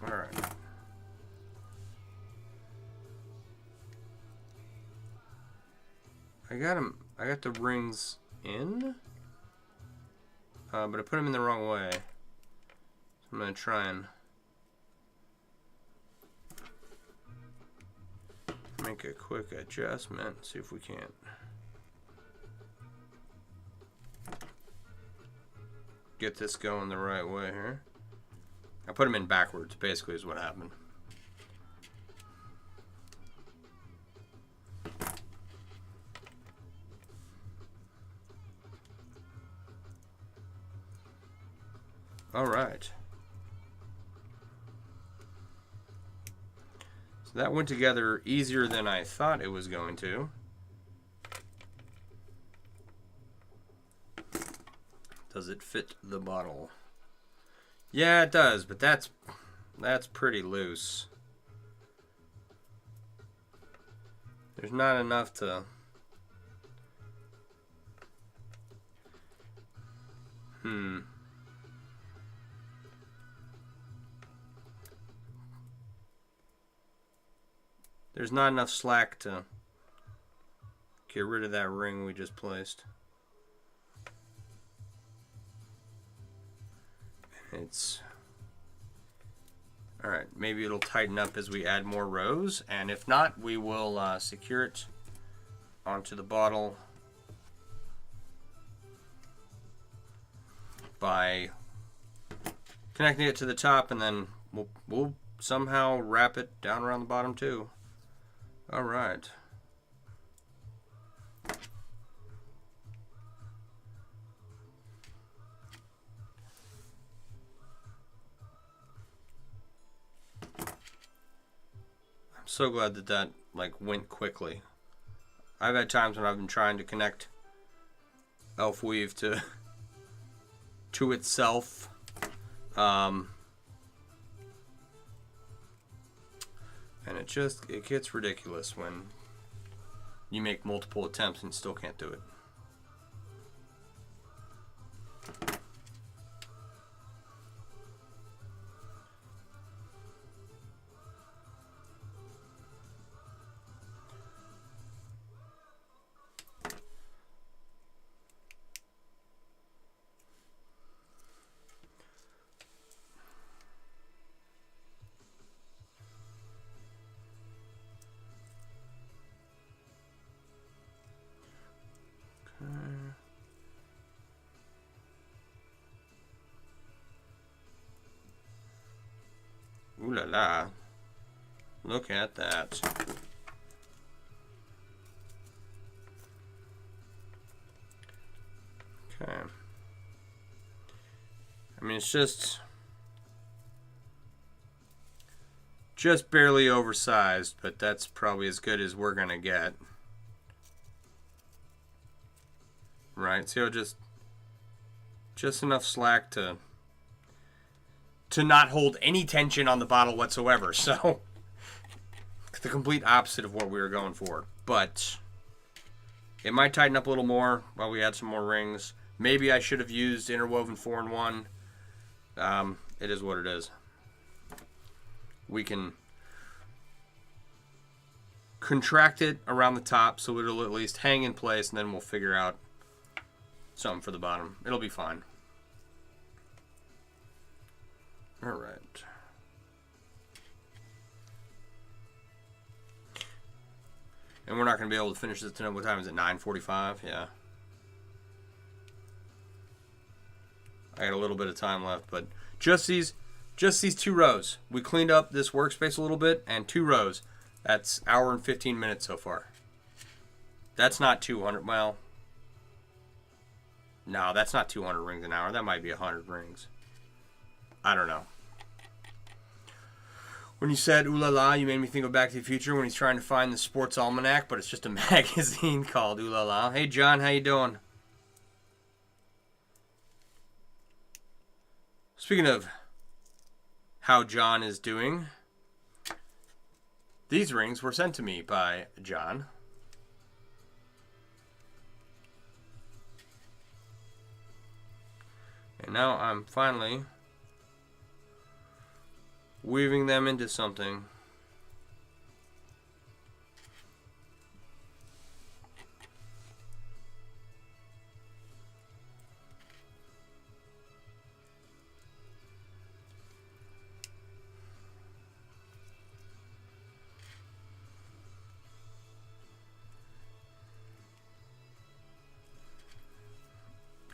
All right. I got them. I got the rings in, but I put them in the wrong way. So I'm gonna try and make a quick adjustment. See if we can't. Get this going the right way here. I put them in backwards, basically, is what happened. All right. So that went together easier than I thought it was going to. Does it fit the bottle? Yeah, it does, but that's pretty loose. There's not enough to... There's not enough slack to get rid of that ring we just placed. It's... Alright, maybe it'll tighten up as we add more rows, and if not, we will secure it onto the bottle by connecting it to the top, and then we'll somehow wrap it down around the bottom too. All right. I'm so glad that like went quickly. I've had times when I've been trying to connect Elf Weave to itself. And it gets ridiculous when you make multiple attempts and still can't do it. Ooh la la. Look at that. Okay. I mean, it's just barely oversized, but that's probably as good as we're gonna get. Right? So just enough slack to not hold any tension on the bottle whatsoever. So the complete opposite of what we were going for. But it might tighten up a little more while we add some more rings. Maybe I should have used interwoven 4-in-1. It is what it is. We can contract it around the top so it'll at least hang in place, and then we'll figure out something for the bottom. It'll be fine. All right. And we're not going to be able to finish this tonight. What time is it? 9:45? Yeah. I got a little bit of time left, but just these 2 rows. We cleaned up this workspace a little bit, and 2 rows. That's hour and 15 minutes so far. That's not 200. Well, no, that's not 200 rings an hour. That might be 100 rings. I don't know. When you said ooh la la, you made me think of Back to the Future when he's trying to find the sports almanac, but it's just a magazine called ooh la la. Hey John, how you doing? Speaking of how John is doing, these rings were sent to me by John. And now I'm finally weaving them into something.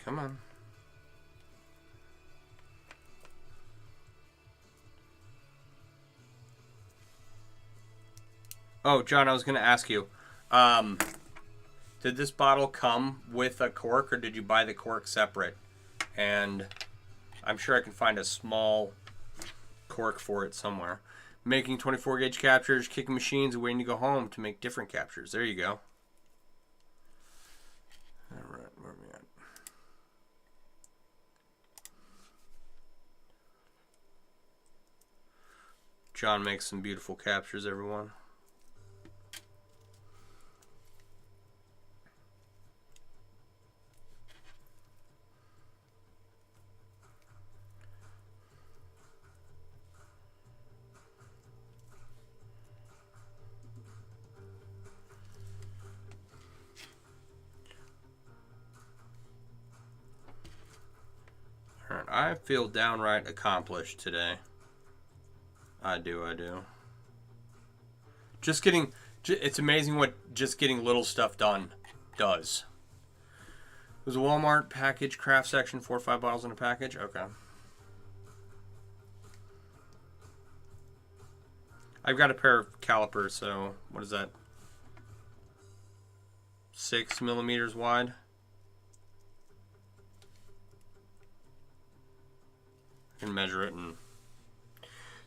Come on. Oh, John, I was going to ask you, did this bottle come with a cork, or did you buy the cork separate? And I'm sure I can find a small cork for it somewhere. Making 24 gauge captures, kicking machines, and waiting to go home to make different captures. There you go. All right, where are we at? John makes some beautiful captures, everyone. Alright, I feel downright accomplished today. I do. It's amazing what just getting little stuff done does. was a Walmart package craft section, 4 or 5 bottles in a package. Okay. I've got a pair of calipers, so what is that? 6 millimeters wide. I can measure it. And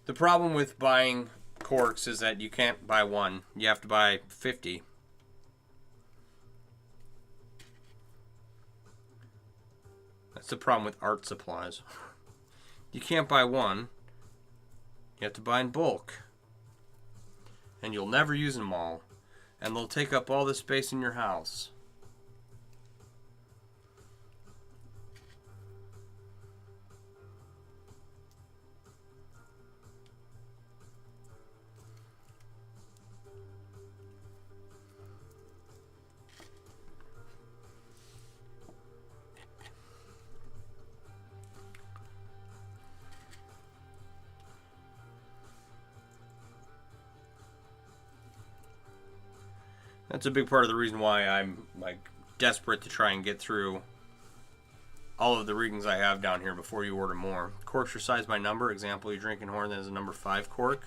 the problem with buying corks is that you can't buy one. You have to buy 50. That's the problem with art supplies. You can't buy one. You have to buy in bulk. And you'll never use them all. And they'll take up all the space in your house. That's a big part of the reason why I'm like desperate to try and get through all of the readings I have down here before you order more. Corks are sized by number. Example, you're drinking horn that has a number 5 cork.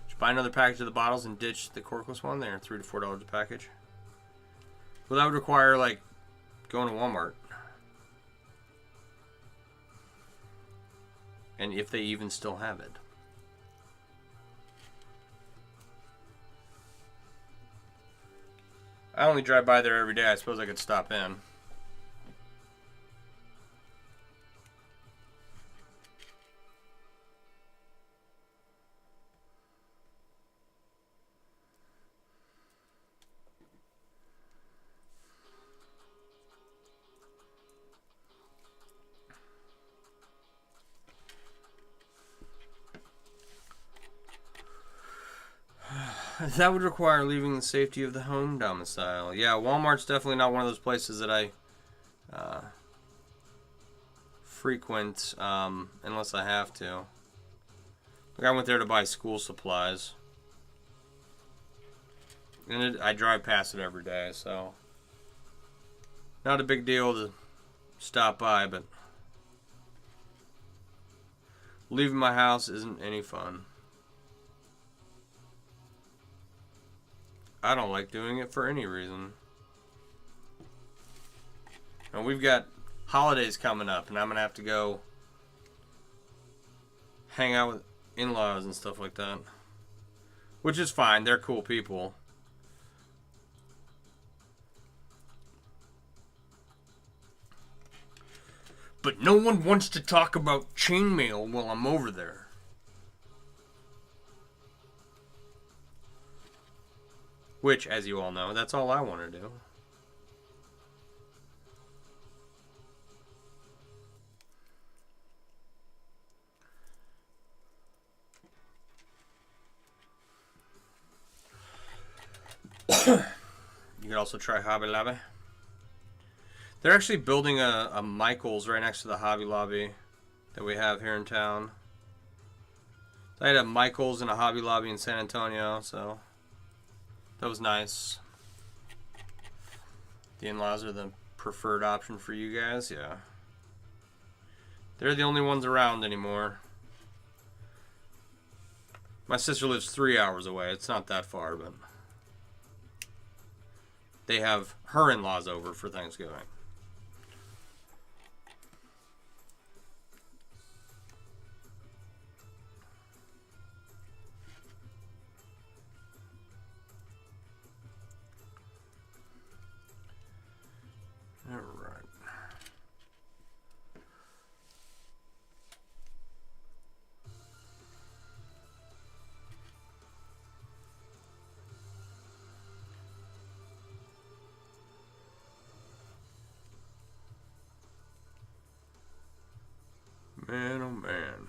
Just buy another package of the bottles and ditch the corkless one. They're $3 to $4 a package. Well, that would require like going to Walmart. And if they even still have it. I only drive by there every day. I suppose I could stop in. That would require leaving the safety of the home domicile. Yeah, Walmart's definitely not one of those places that I frequent unless I have to. Like I went there to buy school supplies. And I drive past it every day, so not a big deal to stop by, but leaving my house isn't any fun. I don't like doing it for any reason. And we've got holidays coming up, and I'm going to have to go hang out with in-laws and stuff like that. Which is fine. They're cool people. But no one wants to talk about chainmail while I'm over there. Which, as you all know, that's all I want to do. You could also try Hobby Lobby. They're actually building a Michaels right next to the Hobby Lobby that we have here in town. I had a Michaels and a Hobby Lobby in San Antonio, so that was nice. The in-laws are the preferred option for you guys, yeah. They're the only ones around anymore. My sister lives 3 hours away. It's not that far, but they have her in-laws over for Thanksgiving. Man, oh man.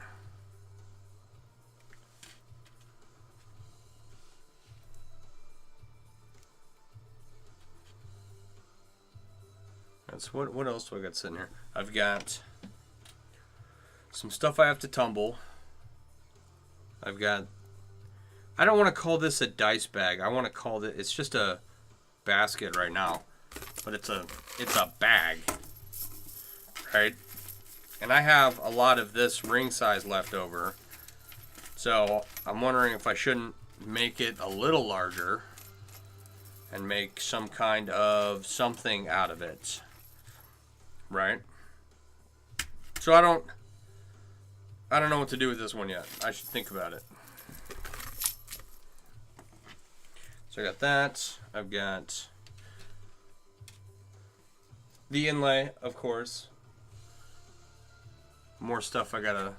That's what else do I got sitting here? I've got some stuff I have to tumble. I've got, I don't want to call this a dice bag. I want to call it, it's just a basket right now. but it's a bag, right? And I have a lot of this ring size left over, so I'm wondering if I shouldn't make it a little larger and make some kind of something out of it, right? So I don't know what to do with this one yet. I should think about it. So I got that. I've got the inlay, of course. More stuff I gotta...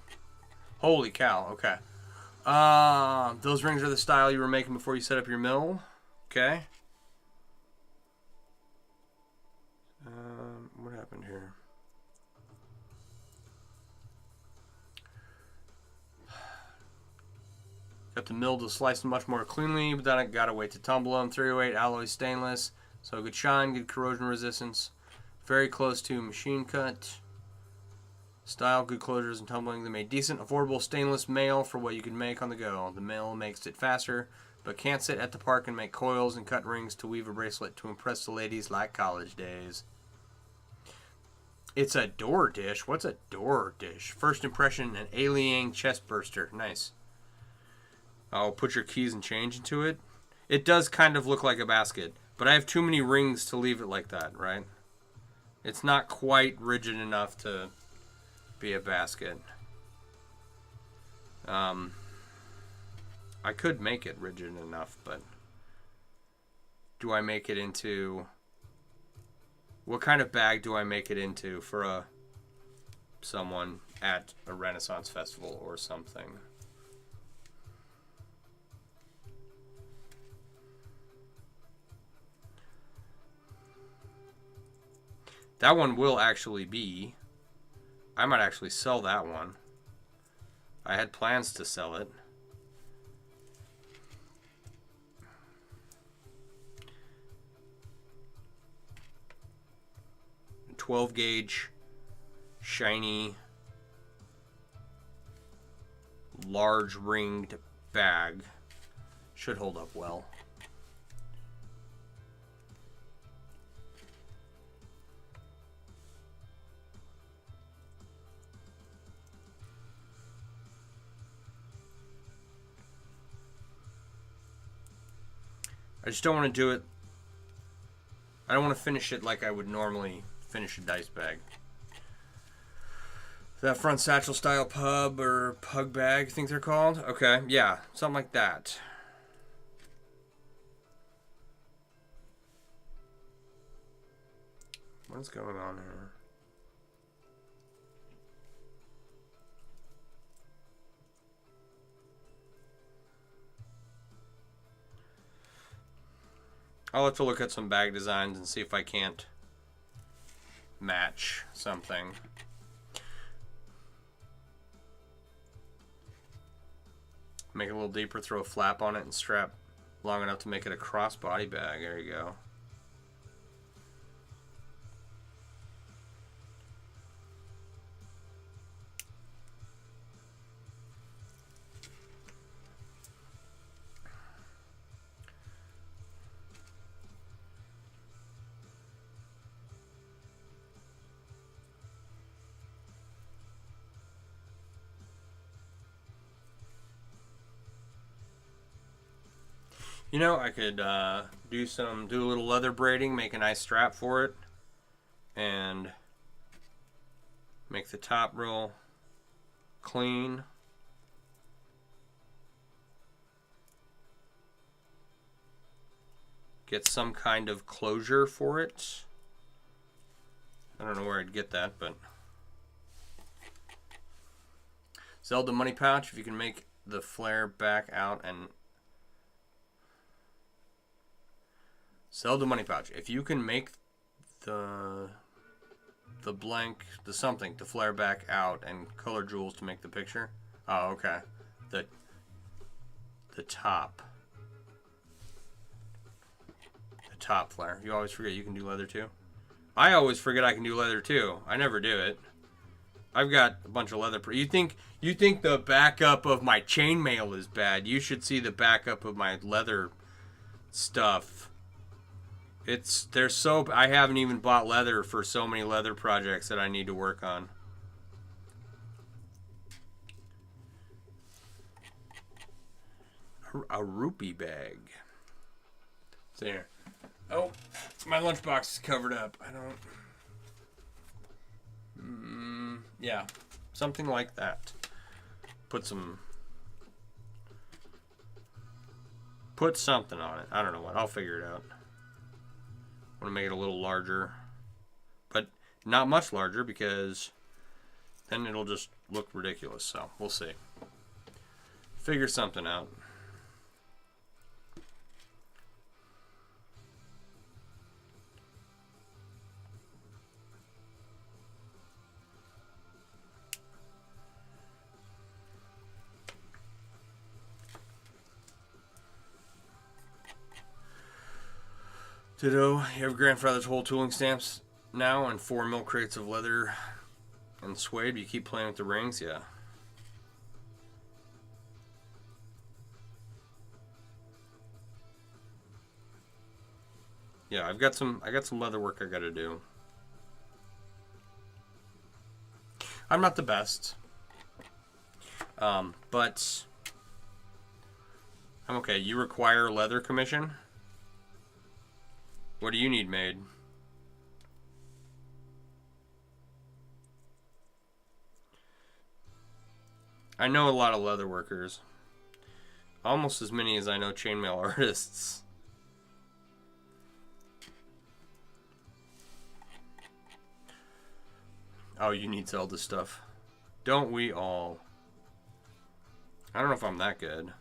Holy cow, okay. Those rings are the style you were making before you set up your mill. Okay. What happened here? Got the mill to slice them much more cleanly, but then I gotta wait to tumble them. 308 alloy stainless, so good shine, good corrosion resistance, very close to machine cut. Style, good closures and tumbling. They made decent, affordable stainless mail for what you can make on the go. The mail makes it faster, but can't sit at the park and make coils and cut rings to weave a bracelet to impress the ladies like college days. It's a door dish. What's a door dish? First impression, an alien chest burster. Nice. I'll put your keys and change into it. It does kind of look like a basket, but I have too many rings to leave it like that, right? It's not quite rigid enough to be a basket. I could make it rigid enough, but do I make it into... What kind of bag do I make it into for someone at a Renaissance festival or something? That one will actually be... I might actually sell that one. I had plans to sell it. 12 gauge, shiny, large ringed bag. Should hold up well. I just don't want to do it. I don't want to finish it like I would normally finish a dice bag. That front satchel style pub or pug bag, I think they're called. Okay, yeah, something like that. What's going on here? I'll have to look at some bag designs and see if I can't match something. Make it a little deeper, throw a flap on it, and strap long enough to make it a crossbody bag. There you go. You know, I could do a little leather braiding, make a nice strap for it, and make the top real clean. Get some kind of closure for it. I don't know where I'd get that, but Zelda money pouch, if you can make the flare back out and Zelda money pouch. If you can make the blank, the something to flare back out and color jewels to make the picture. Oh, okay. The top. The top flare. You always forget you can do leather too. I always forget I can do leather too. I never do it. I've got a bunch of leather. You think the backup of my chainmail is bad? You should see the backup of my leather stuff. There's so I haven't even bought leather for so many leather projects that I need to work on. A rupee bag. There. Oh, my lunchbox is covered up. I don't. Yeah, something like that. Put something on it. I don't know what. I'll figure it out. I want to make it a little larger, but not much larger because then it'll just look ridiculous. So we'll see. Figure something out. Ditto, you have grandfather's whole tooling stamps now and 4 milk crates of leather and suede. You keep playing with the rings, yeah. Yeah, I got some leather work I gotta do. I'm not the best. But I'm okay. You require leather commission? What do you need made? I know a lot of leather workers. Almost as many as I know chainmail artists. Oh, you need Zelda stuff. Don't we all? I don't know if I'm that good.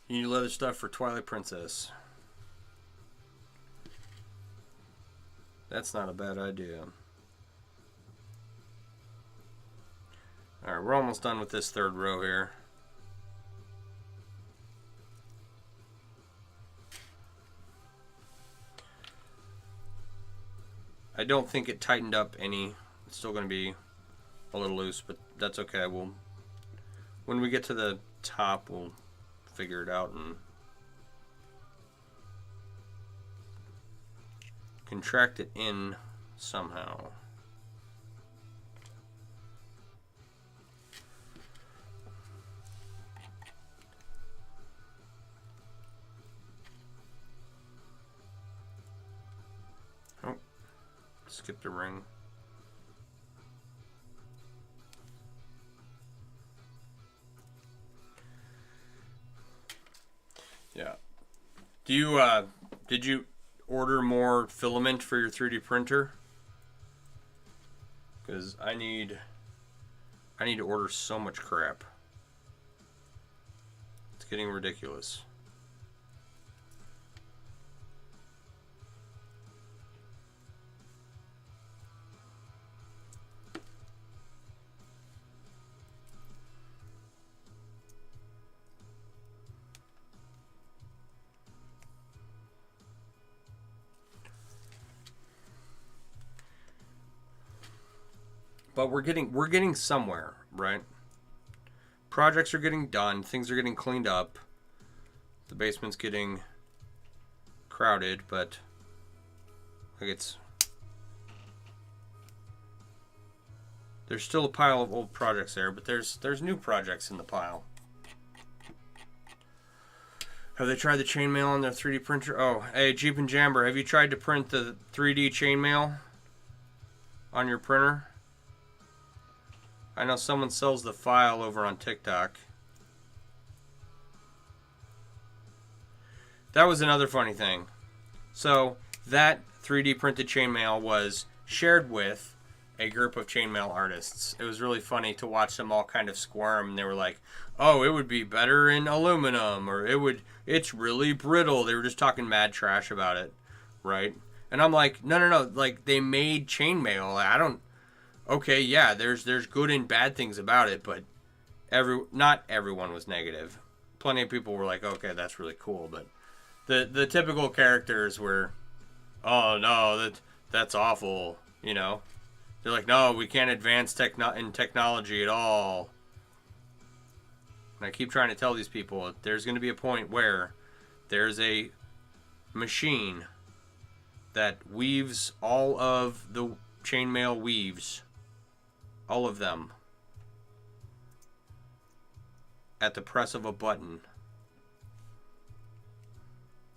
You need leather stuff for Twilight Princess. That's not a bad idea. Alright, we're almost done with this third row here. I don't think it tightened up any. It's still going to be a little loose, but that's okay. When we get to the top, we'll figure it out and contract it in somehow. Oh, skipped a ring. Yeah. Did you order more filament for your 3D printer? Because I need to order so much crap. It's getting ridiculous. But we're getting somewhere, right? Projects are getting done, things are getting cleaned up. The basement's getting crowded, but like there's still a pile of old projects there, but there's new projects in the pile. Have they tried the chainmail on their 3D printer? Oh, hey, Jeep and Jamber, have you tried to print the 3D chainmail on your printer? I know someone sells the file over on TikTok. That was another funny thing. So, that 3D printed chainmail was shared with a group of chainmail artists. It was really funny to watch them all kind of squirm. And they were like, oh, it would be better in aluminum, or it's really brittle. They were just talking mad trash about it, right? And I'm like, no. Like, they made chainmail. Okay, yeah, there's good and bad things about it, but not everyone was negative. Plenty of people were like, okay, that's really cool, but the typical characters were, oh no, that's awful. You know, they're like, no, we can't advance in technology at all. And I keep trying to tell these people, there's going to be a point where there's a machine that weaves all of the chainmail weaves, all of them, at the press of a button,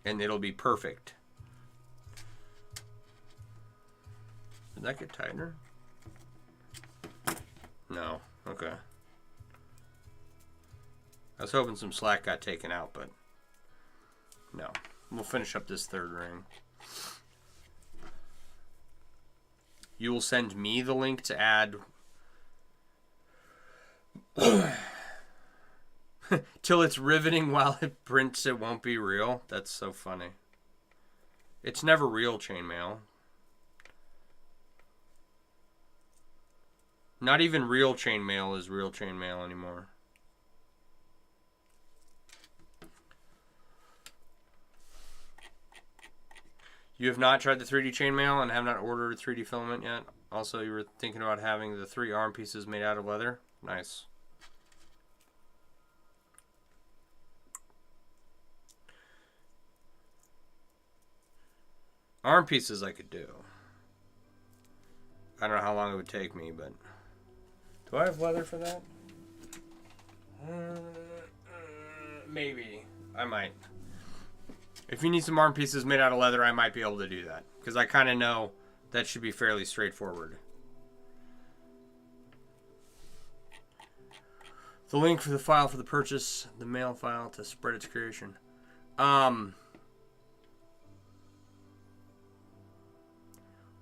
and it'll be perfect. Did that get tighter? No. Okay. I was hoping some slack got taken out, but no. We'll finish up this third ring. You will send me the link to add till it's riveting while it prints. It won't be real. That's so funny. It's never real chainmail. Not even real chainmail is real chainmail anymore. You have not tried the 3D chainmail and have not ordered a 3D filament yet. Also, you were thinking about having the 3 arm pieces made out of leather. Nice. Arm pieces I could do. I don't know how long it would take me, but... Do I have leather for that? Maybe. I might. If you need some arm pieces made out of leather, I might be able to do that. Because I kind of know that should be fairly straightforward. The link for the file for the purchase, the mail file to spread its creation.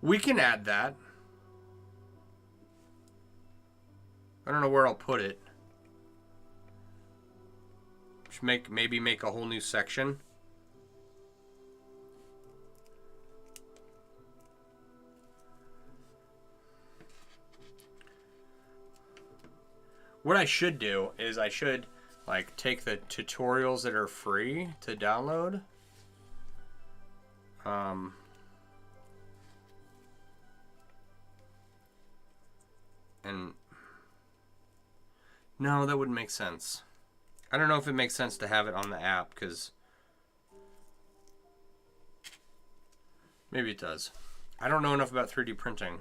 We can add that. I don't know where I'll put it. Should maybe make a whole new section. What I should do is I should like take the tutorials that are free to download. And no, that wouldn't make sense. I don't know if it makes sense to have it on the app, because maybe it does. I don't know enough about 3D printing.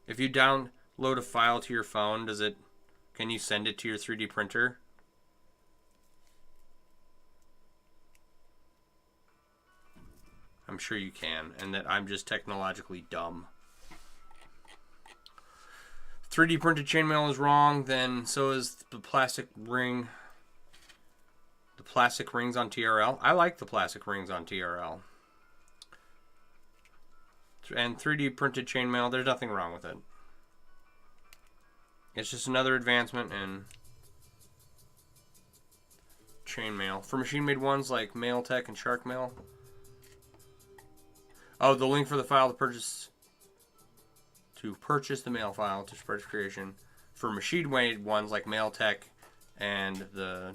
If you download a file to your phone, can you send it to your 3D printer? I'm sure you can, and that I'm just technologically dumb. 3D printed chainmail is wrong, then so is the plastic ring. The plastic rings on TRL. I like the plastic rings on TRL. And 3D printed chainmail, there's nothing wrong with it. It's just another advancement in chainmail. For machine-made ones like Mailtech and Sharkmail. Oh, the link for the file to purchase the mail file to spread its creation. For machine-made ones like Mailtech and the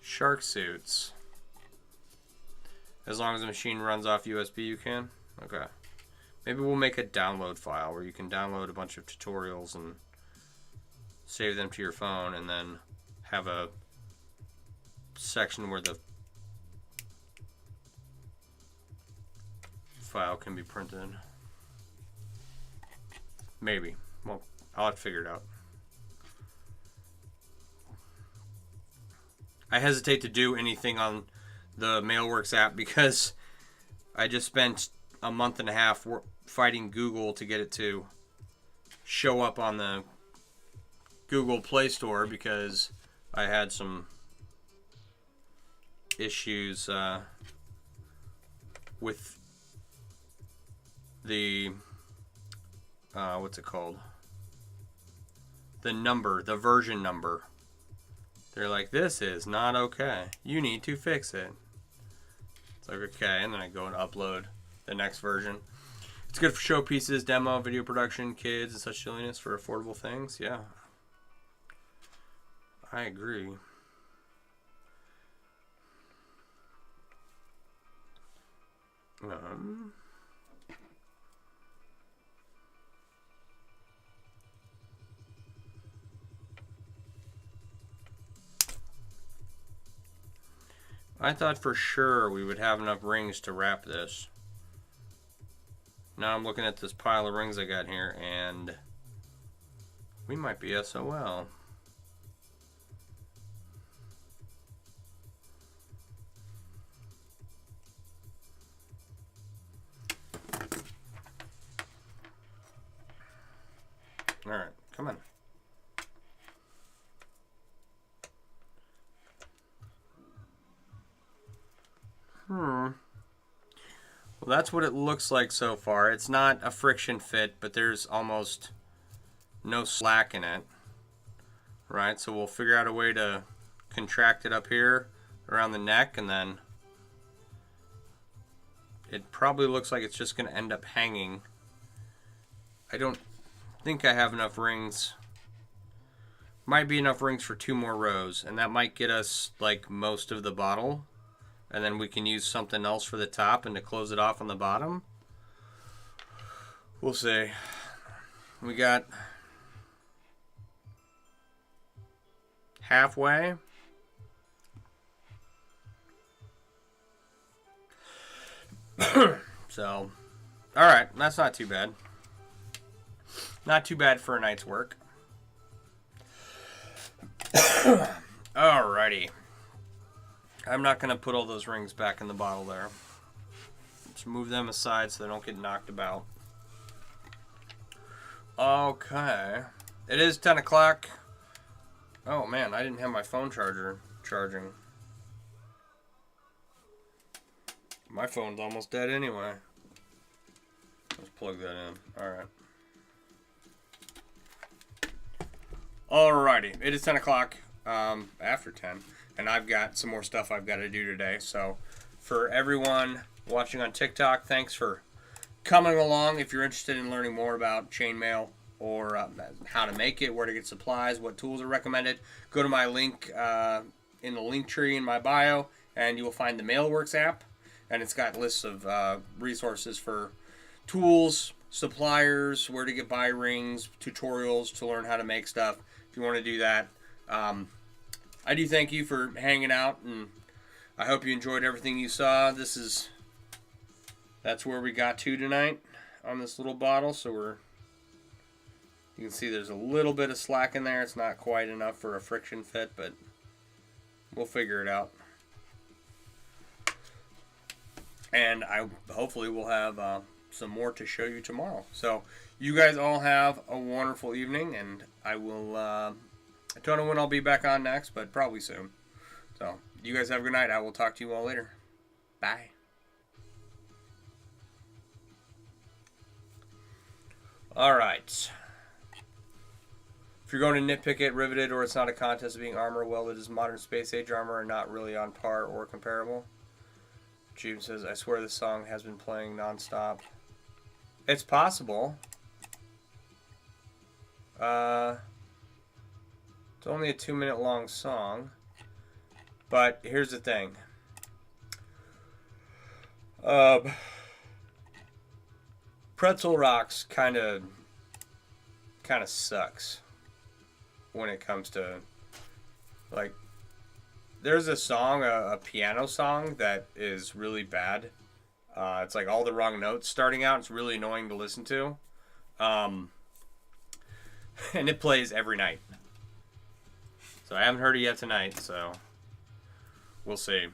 Shark suits. As long as the machine runs off USB, you can? Okay. Maybe we'll make a download file where you can download a bunch of tutorials and save them to your phone, and then have a section where the file can be printed. Maybe. Well, I'll have to figure it out. I hesitate to do anything on the Mailworks app because I just spent a month and a half fighting Google to get it to show up on the Google Play Store because I had some issues with the what's it called? The version number. They're like, this is not okay. You need to fix it. It's like, okay, and then I go and upload the next version. It's good for showpieces, demo, video production, kids, and such silliness for affordable things. Yeah. I agree. Um, I thought for sure we would have enough rings to wrap this. Now I'm looking at this pile of rings I got here, and we might be SOL. Alright, come on. Well, that's what it looks like so far. It's not a friction fit, but there's almost no slack in it. Right, so we'll figure out a way to contract it up here around the neck, and then it probably looks like it's just going to end up hanging. I don't think I have enough rings. Might be enough rings for 2 more rows, and that might get us like most of the bottle, and then we can use something else for the top and to close it off on the bottom. We'll see. We got halfway. So, alright, that's not too bad. Not too bad for a night's work. Alrighty. I'm not going to put all those rings back in the bottle there. Just move them aside so they don't get knocked about. Okay. It is 10 o'clock. Oh man, I didn't have my phone charger charging. My phone's almost dead anyway. Let's plug that in. Alright. Alrighty. It is 10 o'clock. After 10. And I've got some more stuff I've got to do today. So for everyone watching on TikTok, thanks for coming along. If you're interested in learning more about chainmail or how to make it, where to get supplies, what tools are recommended, go to my link in the link tree in my bio, and you will find the Mailworks app. And it's got lists of resources for tools, suppliers, where to get buy rings, tutorials to learn how to make stuff. If you want to do that, I do thank you for hanging out, and I hope you enjoyed everything you saw. That's where we got to tonight on this little bottle. So you can see there's a little bit of slack in there. It's not quite enough for a friction fit, but we'll figure it out. And hopefully we'll have some more to show you tomorrow. So you guys all have a wonderful evening, and I will, I don't know when I'll be back on next, but probably soon. So you guys have a good night. I will talk to you all later. Bye. All right. If you're going to nitpick it, riveted, or it's not a contest of being armor welded as modern space age armor are not really on par or comparable. June says, I swear this song has been playing nonstop. It's possible. It's only a 2-minute long song. But here's the thing. Pretzel Rocks kind of sucks when it comes to, like, there's a song, a piano song that is really bad. It's like all the wrong notes starting out. It's really annoying to listen to. And it plays every night. So I haven't heard it yet tonight, so we'll see.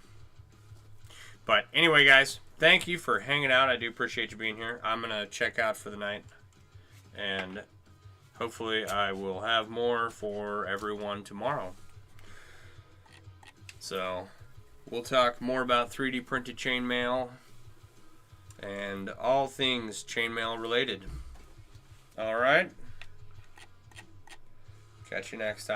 But anyway, guys, thank you for hanging out. I do appreciate you being here. I'm going to check out for the night. And hopefully I will have more for everyone tomorrow. So we'll talk more about 3D printed chainmail and all things chainmail related. All right. Catch you next time.